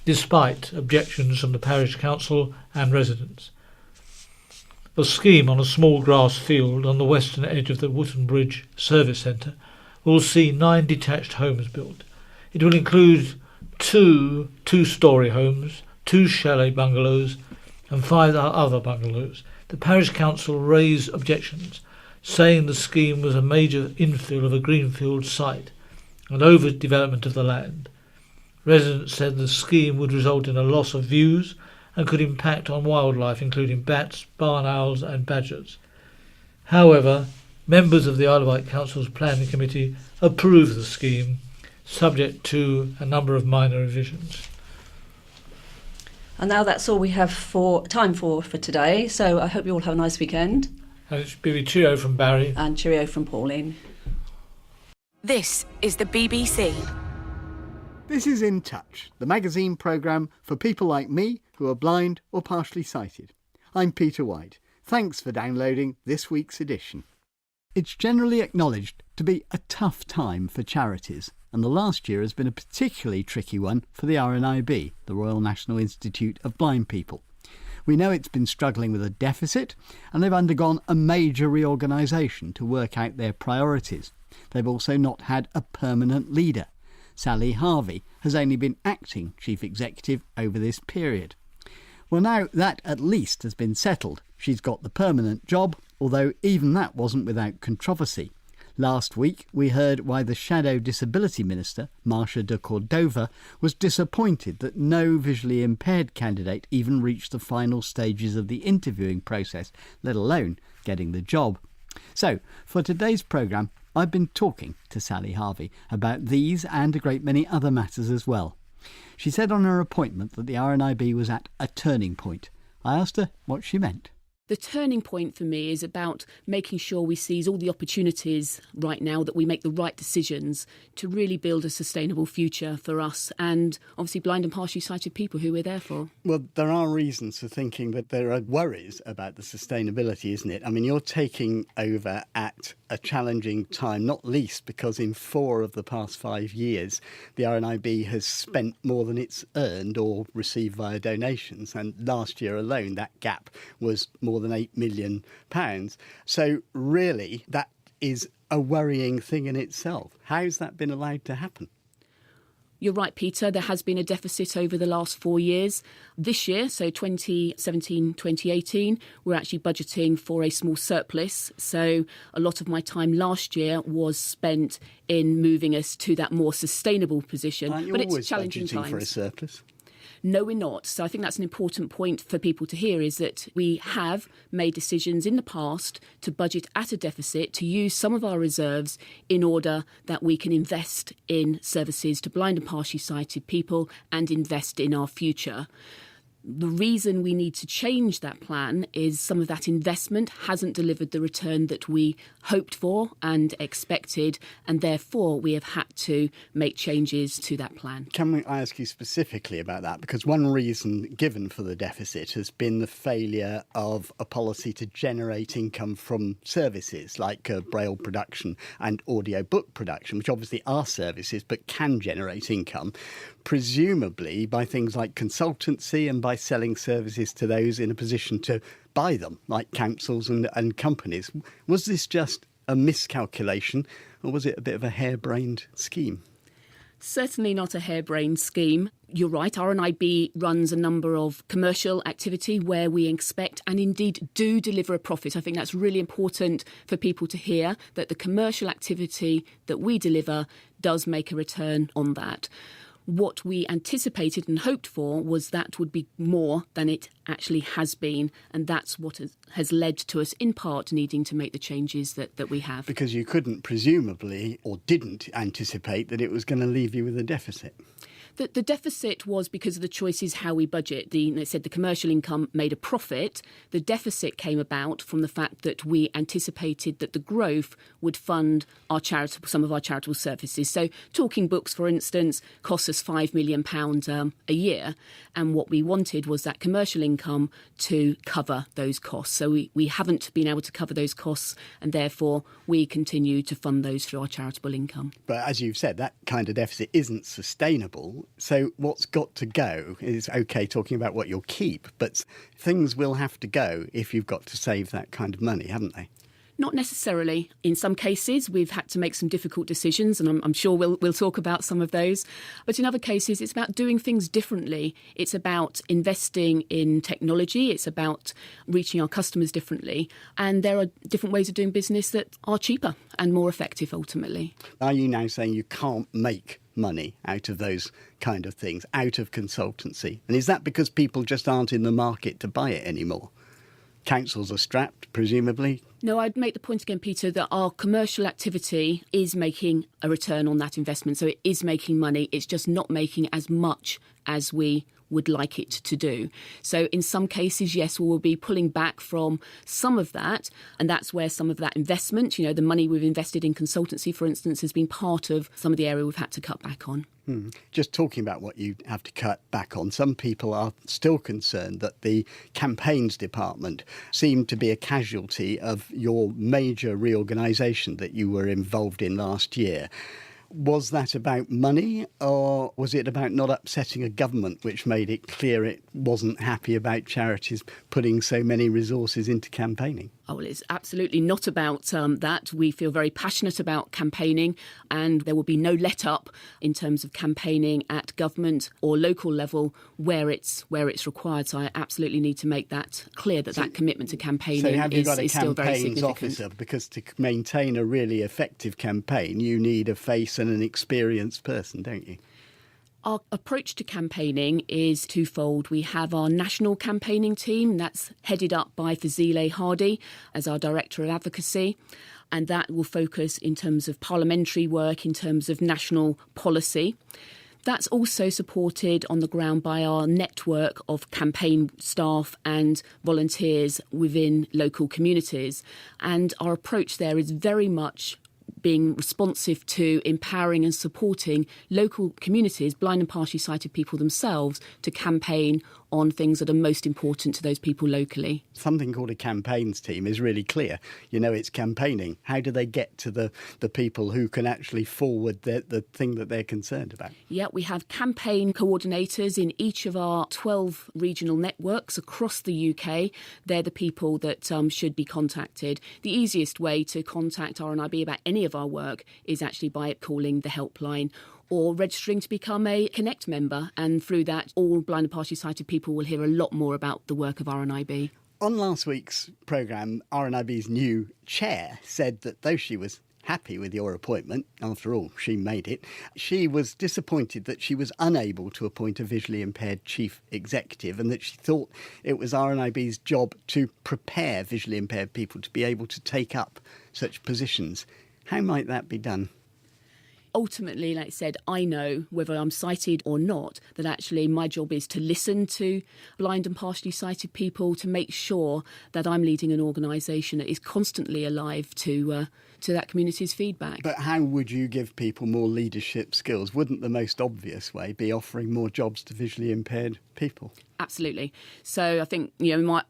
Speaker 3: despite objections from the parish council and residents. The scheme on a small grass field on the western edge of the Wootton Bridge Service Centre will see 9 detached homes built. It will include 2 two-storey homes, 2 chalet bungalows and 5 other bungalows. The parish council raised objections, saying the scheme was a major infill of a greenfield site and overdevelopment of the land. Residents said the scheme would result in a loss of views and could impact on wildlife, including bats, barn owls and badgers. However, members of the Isle of Wight Council's Planning Committee approved the scheme, subject to a number of minor revisions.
Speaker 4: And now that's all we have time for today. So I hope you all have a nice weekend.
Speaker 3: And it should be cheerio from Barry.
Speaker 4: And cheerio from Pauline.
Speaker 5: This is the BBC.
Speaker 6: This is In Touch, the magazine programme for people like me who are blind or partially sighted. I'm Peter Wight. Thanks for downloading this week's edition. It's generally acknowledged to be a tough time for charities, and the last year has been a particularly tricky one for the RNIB, the Royal National Institute of Blind People. We know it's been struggling with a deficit, and they've undergone a major reorganisation to work out their priorities. They've also not had a permanent leader. Sally Harvey has only been acting chief executive over this period. Well, now that at least has been settled, she's got the permanent job, although even that wasn't without controversy. Last week we heard why the Shadow Disability Minister, Marcia de Cordova, was disappointed that no visually impaired candidate even reached the final stages of the interviewing process, let alone getting the job. So, for today's programme, I've been talking to Sally Harvey about these and a great many other matters as well. She said on her appointment that the RNIB was at a turning point. I asked her what she meant.
Speaker 7: The turning point for me is about making sure we seize all the opportunities right now, that we make the right decisions to really build a sustainable future for us and obviously blind and partially sighted people who we're there for.
Speaker 6: Well, there are reasons for thinking that there are worries about the sustainability, isn't it? I mean, you're taking over at a challenging time, not least because in 4 of the past 5 years, the RNIB has spent more than it's earned or received via donations. And last year alone, that gap was more than £8 million. So really, that is a worrying thing in itself. How's that been allowed to happen?
Speaker 7: You're right, Peter. There has been a deficit over the last 4 years. This year, so 2017-2018, we're actually budgeting for a small surplus. So a lot of my time last year was spent in moving us to that more sustainable position.
Speaker 6: Aren't you
Speaker 7: but
Speaker 6: always
Speaker 7: it's challenging
Speaker 6: budgeting
Speaker 7: times.
Speaker 6: for a surplus?
Speaker 7: No, we're not. So I think that's an important point for people to hear, is that we have made decisions in the past to budget at a deficit, to use some of our reserves in order that we can invest in services to blind and partially sighted people and invest in our future. The reason we need to change that plan is some of that investment hasn't delivered the return that we hoped for and expected, and therefore we have had to make changes to that plan.
Speaker 6: Can I ask you specifically about that? Because one reason given for the deficit has been the failure of a policy to generate income from services like braille production and audiobook production, which obviously are services but can generate income, presumably by things like consultancy and by selling services to those in a position to buy them, like councils and companies. Was this just a miscalculation, or was it a bit of a harebrained scheme?
Speaker 7: Certainly not a harebrained scheme. You're right, RNIB runs a number of commercial activity where we expect and indeed do deliver a profit. I think that's really important for people to hear, that the commercial activity that we deliver does make a return on that. What we anticipated and hoped for was that would be more than it actually has been, and that's what has led to us in part needing to make the changes that we have.
Speaker 6: Because you couldn't presumably, or didn't anticipate that it was going to leave you with a deficit.
Speaker 7: The deficit was because of the choices how we budget. They said the commercial income made a profit. The deficit came about from the fact that we anticipated that the growth would fund some of our charitable services. So Talking Books, for instance, costs us £5 million a year. And what we wanted was that commercial income to cover those costs. So we haven't been able to cover those costs, and therefore we continue to fund those through our charitable income.
Speaker 6: But as you've said, that kind of deficit isn't sustainable. So what's got to go is, OK, talking about what you'll keep, but things will have to go if you've got to save that kind of money, haven't they?
Speaker 7: Not necessarily. In some cases, we've had to make some difficult decisions, and I'm sure we'll talk about some of those. But in other cases, it's about doing things differently. It's about investing in technology. It's about reaching our customers differently. And there are different ways of doing business that are cheaper and more effective, ultimately.
Speaker 6: Are you now saying you can't make money out of those kind of things, out of consultancy? And is that because people just aren't in the market to buy it anymore? Councils are strapped, presumably?
Speaker 7: No, I'd make the point again, Peter, that our commercial activity is making a return on that investment. So it is making money. It's just not making as much as we would like it to do. So in some cases, yes, we will be pulling back from some of that, and that's where some of that investment, the money we've invested in consultancy, for instance, has been part of some of the area we've had to cut back on.
Speaker 6: Just talking about what you have to cut back on, some people are still concerned that the campaigns department seemed to be a casualty of your major reorganisation that you were involved in last year. Was that about money, or was it about not upsetting a government which made it clear it wasn't happy about charities putting so many resources into campaigning?
Speaker 7: Oh, well, it's absolutely not about that. We feel very passionate about campaigning, and there will be no let-up in terms of campaigning at government or local level where it's required. So I absolutely need to make that clear, that commitment to campaigning is still very significant. Officer,
Speaker 6: because to maintain a really effective campaign, you need a face and an experienced person, don't you?
Speaker 7: Our approach to campaigning is twofold. We have our national campaigning team, that's headed up by Fazile Hardy as our Director of Advocacy, and that will focus in terms of parliamentary work, in terms of national policy. That's also supported on the ground by our network of campaign staff and volunteers within local communities. And our approach there is very much being responsive to empowering and supporting local communities, blind and partially sighted people themselves, to campaign on things that are most important to those people locally.
Speaker 6: Something called a campaigns team is really clear. It's campaigning. How do they get to the people who can actually forward the thing that they're concerned about?
Speaker 7: Yeah, we have campaign coordinators in each of our 12 regional networks across the UK. They're the people that should be contacted. The easiest way to contact RNIB about any of our work is actually by calling the helpline or registering to become a Connect member. And through that, all blind and partially sighted people will hear a lot more about the work of RNIB.
Speaker 6: On last week's programme, RNIB's new chair said that though she was happy with your appointment, after all, she made it, she was disappointed that she was unable to appoint a visually impaired chief executive, and that she thought it was RNIB's job to prepare visually impaired people to be able to take up such positions. How might that be done?
Speaker 7: Ultimately, like I said, I know, whether I'm sighted or not, that actually my job is to listen to blind and partially sighted people, to make sure that I'm leading an organisation that is constantly alive to that community's feedback.
Speaker 6: But how would you give people more leadership skills? Wouldn't the most obvious way be offering more jobs to visually impaired people?
Speaker 7: Absolutely. So I think,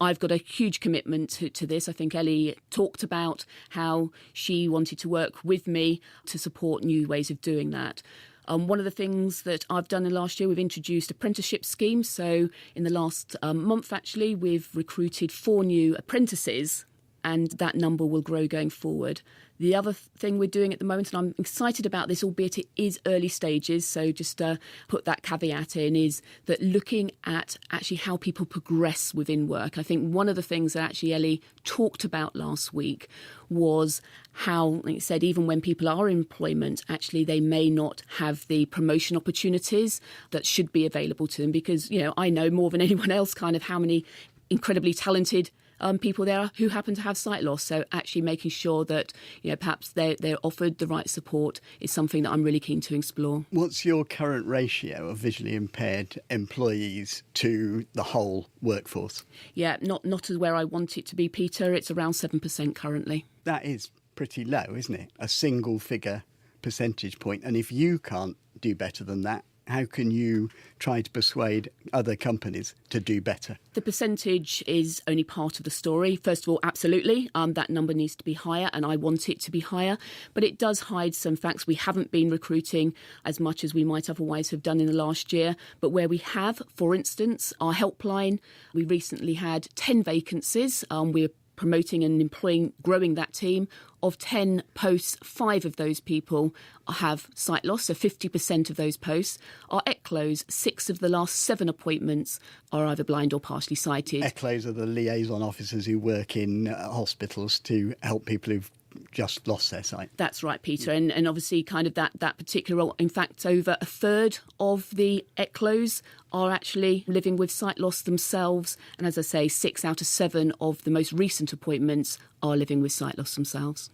Speaker 7: I've got a huge commitment to this. I think Ellie talked about how she wanted to work with me to support new ways of doing that. One of the things that I've done in last year, we've introduced apprenticeship schemes. So in the last month, actually, we've recruited 4 new apprentices, and that number will grow going forward. The other thing we're doing at the moment, and I'm excited about this, albeit it is early stages, so just put that caveat in, is that looking at actually how people progress within work. I think one of the things that actually Ellie talked about last week was how, like I said, even when people are in employment, actually they may not have the promotion opportunities that should be available to them, because, I know more than anyone else kind of how many incredibly talented people there are who happen to have sight loss. So actually making sure that perhaps they're offered the right support is something that I'm really keen to explore.
Speaker 6: What's your current ratio of visually impaired employees to the whole workforce?
Speaker 7: Yeah, not as where I want it to be, Peter. It's around 7% currently.
Speaker 6: That is pretty low, isn't it? A single figure percentage point. And if you can't do better than that, how can you try to persuade other companies to do better?
Speaker 7: The percentage is only part of the story. First of all, absolutely, that number needs to be higher, and I want it to be higher. But it does hide some facts. We haven't been recruiting as much as we might otherwise have done in the last year. But where we have, for instance, our helpline, we recently had 10 vacancies. We're promoting and growing that team. Of 10 posts, 5 of those people have sight loss, so 50% of those posts. Our ECLOs, 6 of the last 7 appointments are either blind or partially sighted.
Speaker 6: ECLOs are the liaison officers who work in hospitals to help people who've just lost their sight.
Speaker 7: That's right, Peter, and obviously kind of that particular role. In fact, over a third of the ECLOs are actually living with sight loss themselves, and as I say, 6 out of 7 of the most recent appointments are living with sight loss themselves.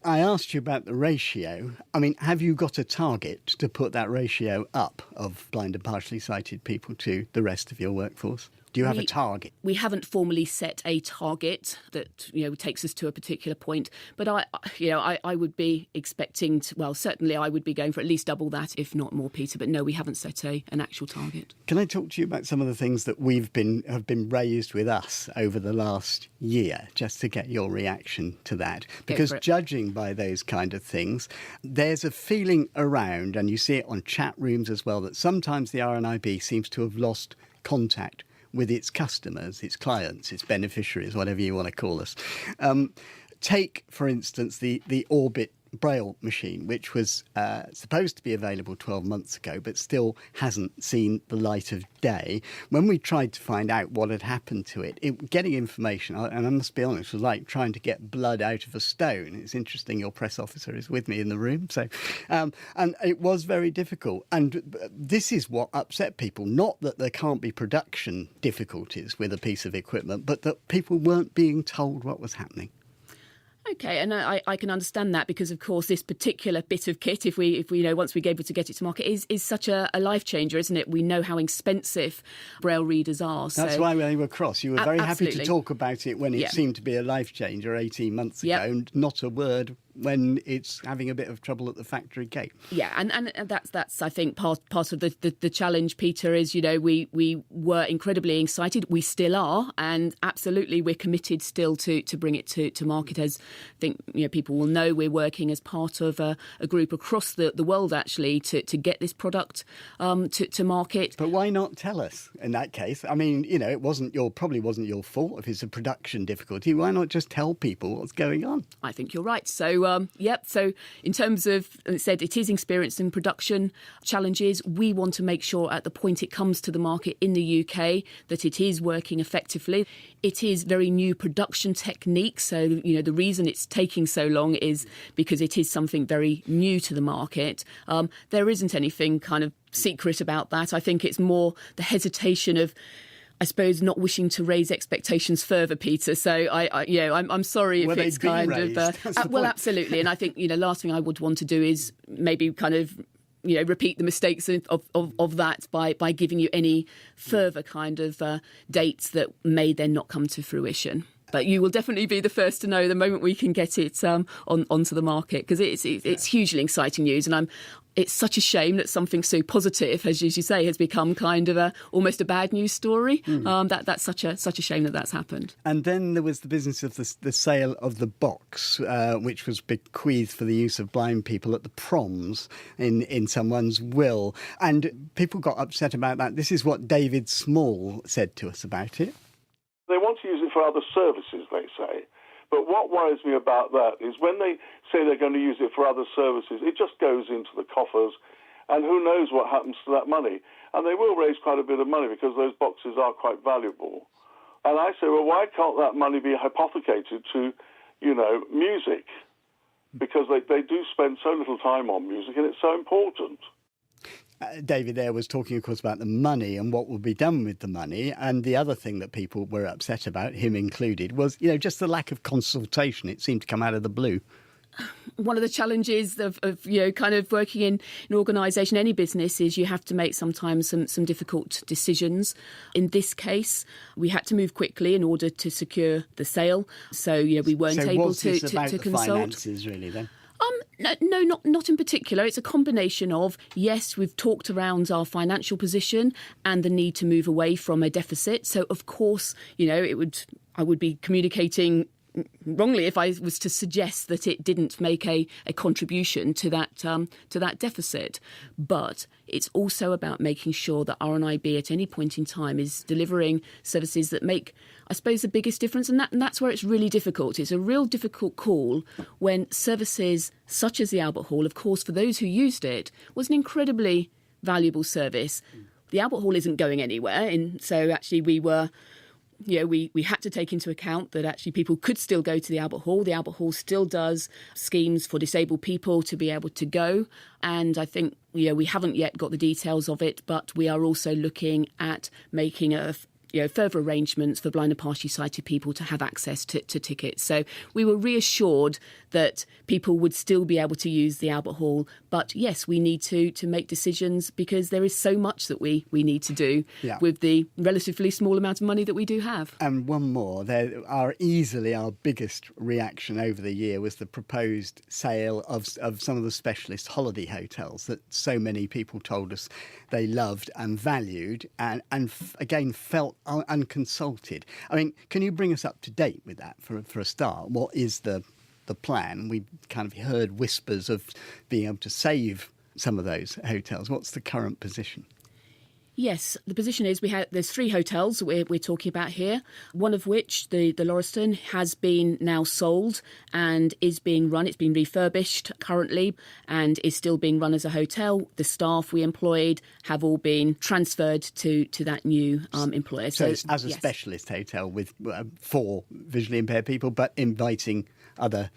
Speaker 6: I asked you about the ratio. I mean, have you got a target to put that ratio up of blind and partially sighted people to the rest of your workforce? Do you have a target?
Speaker 7: We haven't formally set a target that takes us to a particular point, but I would be expecting certainly I would be going for at least double that, if not more, Peter. But no, we haven't set an actual target.
Speaker 6: Can I talk to you about some of the things that have been raised with us over the last year, just to get your reaction to that? Because judging by those kind of things, there's a feeling around, and you see it on chat rooms as well, that sometimes the RNIB seems to have lost contact with its customers, its clients, its beneficiaries, whatever you want to call us. Take, for instance, the Orbit Braille machine, which was supposed to be available 12 months ago, but still hasn't seen the light of day. When we tried to find out what had happened to it, getting information, and I must be honest, was like trying to get blood out of a stone. It's interesting your press officer is with me in the room. So, and it was very difficult. And this is what upset people. Not that there can't be production difficulties with a piece of equipment, but that people weren't being told what was happening.
Speaker 7: Okay, and I can understand that, because of course this particular bit of kit, if we once we able to get it to market, is such a life changer, isn't it? We know how expensive Braille readers are.
Speaker 6: That's why they were cross. You were very happy to talk about it when it seemed to be a life changer 18 months ago, and not a word when it's having a bit of trouble at the factory gate. Yeah,
Speaker 7: and that's I think part of the challenge, Peter, is we were incredibly excited. We still are, and absolutely we're committed still to bring it to market. As I think people will know, we're working as part of a group across the world actually to get this product to market.
Speaker 6: But why not tell us in that case? I mean, it probably wasn't your fault if it's a production difficulty. Why not just tell people what's going on?
Speaker 7: I think you're right. So so in terms of, as I said, it is experiencing production challenges. We want to make sure at the point it comes to the market in the UK that it is working effectively. It is very new production technique. So, the reason it's taking so long is because it is something very new to the market. There isn't anything kind of secret about that. I think it's more the hesitation of, I suppose, not wishing to raise expectations further, Peter. So I'm sorry if it's kind of well, absolutely. And I think last thing I would want to do is maybe kind of repeat the mistakes of that by giving you any further kind of dates that may then not come to fruition. But you will definitely be the first to know the moment we can get it onto the market, because it's hugely exciting news, and it's such a shame that something so positive, as you say, has become kind of almost a bad news story. That's such a shame that's happened.
Speaker 6: And then there was the business of the sale of the box, which was bequeathed for the use of blind people at the proms in someone's will. And people got upset about that. This is what David Small said to us about it.
Speaker 8: They want to use it for other services, they say. But what worries me about that is when they say they're going to use it for other services, it just goes into the coffers, and who knows what happens to that money. And they will raise quite a bit of money because those boxes are quite valuable. And I say, well, why can't that money be hypothecated to, music? Because they do spend so little time on music, and it's so important.
Speaker 6: David there was talking, of course, about the money and what will be done with the money. And the other thing that people were upset about, him included, was, just the lack of consultation. It seemed to come out of the blue.
Speaker 7: One of the challenges of kind of working in an organisation, any business, is you have to make sometimes some difficult decisions. In this case, we had to move quickly in order to secure the sale. So, we weren't able to
Speaker 6: about the
Speaker 7: consult.
Speaker 6: finances, really, then?
Speaker 7: No, not in particular. It's a combination of, yes, we've talked around our financial position and the need to move away from a deficit. So, of course, I would be communicating wrongly if I was to suggest that it didn't make a contribution to that deficit. But it's also about making sure that RNIB at any point in time is delivering services that make, I suppose, the biggest difference. And that's where it's really difficult. It's a real difficult call when services such as the Albert Hall, of course, for those who used it, was an incredibly valuable service. The Albert Hall isn't going anywhere. And so actually we were... we had to take into account that actually people could still go to the Albert Hall. The Albert Hall still does schemes for disabled people to be able to go. And I think, we haven't yet got the details of it, but we are also looking at making further arrangements for blind and partially sighted people to have access to tickets. So we were reassured that people would still be able to use the Albert Hall. But yes, we need to make decisions because there is so much that we need to do with the relatively small amount of money that we do have.
Speaker 6: And one more, easily our biggest reaction over the year was the proposed sale of some of the specialist holiday hotels that so many people told us they loved and valued and again felt unconsulted. I mean, can you bring us up to date with that for a start? What is the plan? We kind of heard whispers of being able to save some of those hotels. What's the current position?
Speaker 7: Yes, the position is there's 3 hotels we're talking about here, one of which, the Lauriston, has been now sold and is being run. It's been refurbished currently and is still being run as a hotel. The staff we employed have all been transferred to that new employer.
Speaker 6: So it's as a specialist hotel with 4 visually impaired people, but inviting other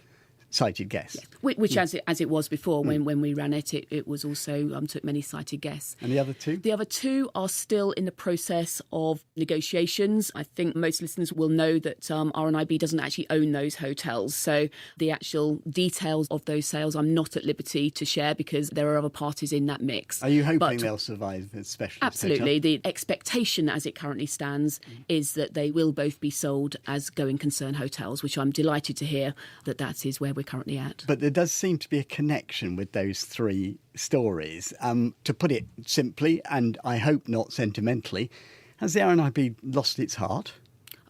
Speaker 6: sighted guests.
Speaker 7: Yeah. Which as it was before, when we ran it, it was also took many sighted guests.
Speaker 6: And the other 2?
Speaker 7: The other 2 are still in the process of negotiations. I think most listeners will know that RNIB doesn't actually own those hotels. So the actual details of those sales I'm not at liberty to share because there are other parties in that mix.
Speaker 6: Are you hoping they'll survive as specialist
Speaker 7: Absolutely.
Speaker 6: hotels?
Speaker 7: The expectation as it currently stands is that they will both be sold as going concern hotels, which I'm delighted to hear that is where we're currently at.
Speaker 6: But there does seem to be a connection with those 3 stories. To put it simply, and I hope not sentimentally, has the RNIB lost its heart?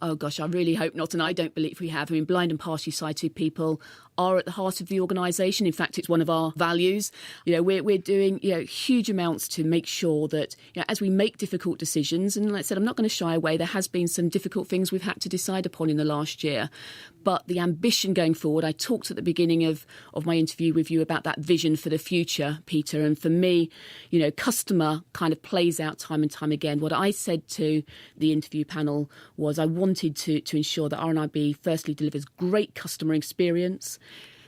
Speaker 7: Oh gosh, I really hope not, and I don't believe we have. I mean, blind and partially sighted people are at the heart of the organisation. In fact, it's one of our values. We're doing huge amounts to make sure that as we make difficult decisions, and like I said, I'm not going to shy away. There has been some difficult things we've had to decide upon in the last year, but the ambition going forward. I talked at the beginning of my interview with you about that vision for the future, Peter, and for me, customer kind of plays out time and time again. What I said to the interview panel was I wanted to ensure that RNIB firstly delivers great customer experience,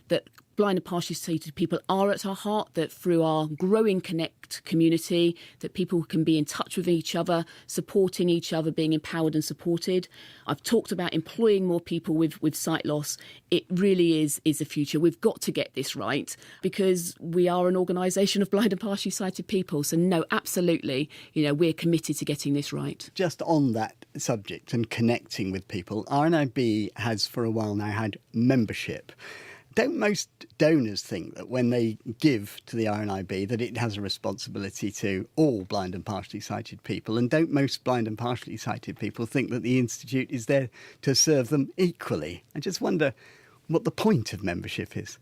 Speaker 7: that blind and partially sighted people are at our heart, that through our growing Connect community, that people can be in touch with each other, supporting each other, being empowered and supported. I've talked about employing more people with sight loss. It really is the future. We've got to get this right because we are an organisation of blind and partially sighted people. So no, absolutely, we're committed to getting this right.
Speaker 6: Just on that subject and connecting with people, RNIB has for a while now had membership. Don't most donors think that when they give to the RNIB that it has a responsibility to all blind and partially sighted people? And don't most blind and partially sighted people think that the Institute is there to serve them equally? I just wonder what the point of membership is.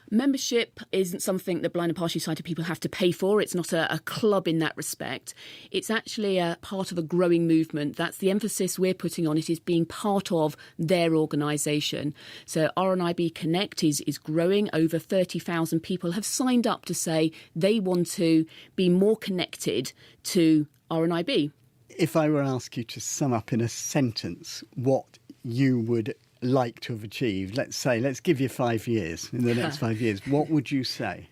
Speaker 7: Membership isn't something that blind and partially sighted people have to pay for. It's not a club in that respect. It's actually a part of a growing movement. That's the emphasis we're putting on it, is being part of their organisation. So RNIB Connect is growing. Over 30,000 people have signed up to say they want to be more connected to RNIB.
Speaker 6: If I were to ask you to sum up in a sentence what you would like to have achieved, let's give you 5 years, in the next 5 years, what would you say?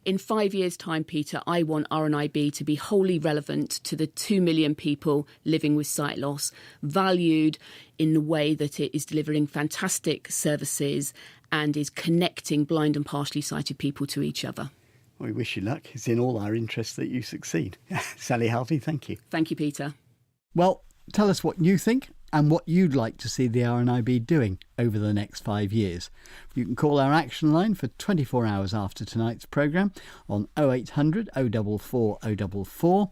Speaker 7: In 5 years' time, Peter, I want RNIB to be wholly relevant to the 2 million people living with sight loss, valued in the way that it is delivering fantastic services and is connecting blind and partially sighted people to each other.
Speaker 6: We wish you luck. It's in all our interests that you succeed. Sally Harvey, thank you.
Speaker 7: Thank you, Peter.
Speaker 6: Well, tell us what you think and what you'd like to see the RNIB doing over the next 5 years. You can call our action line for 24 hours after tonight's programme on 0800 044 044.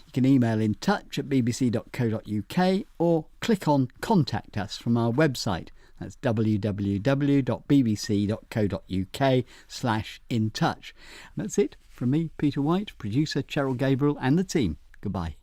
Speaker 6: You can email in touch at bbc.co.uk or click on Contact Us from our website. That's www.bbc.co.uk/intouch. And that's it from me, Peter Wight, producer Cheryl Gabriel and the team. Goodbye.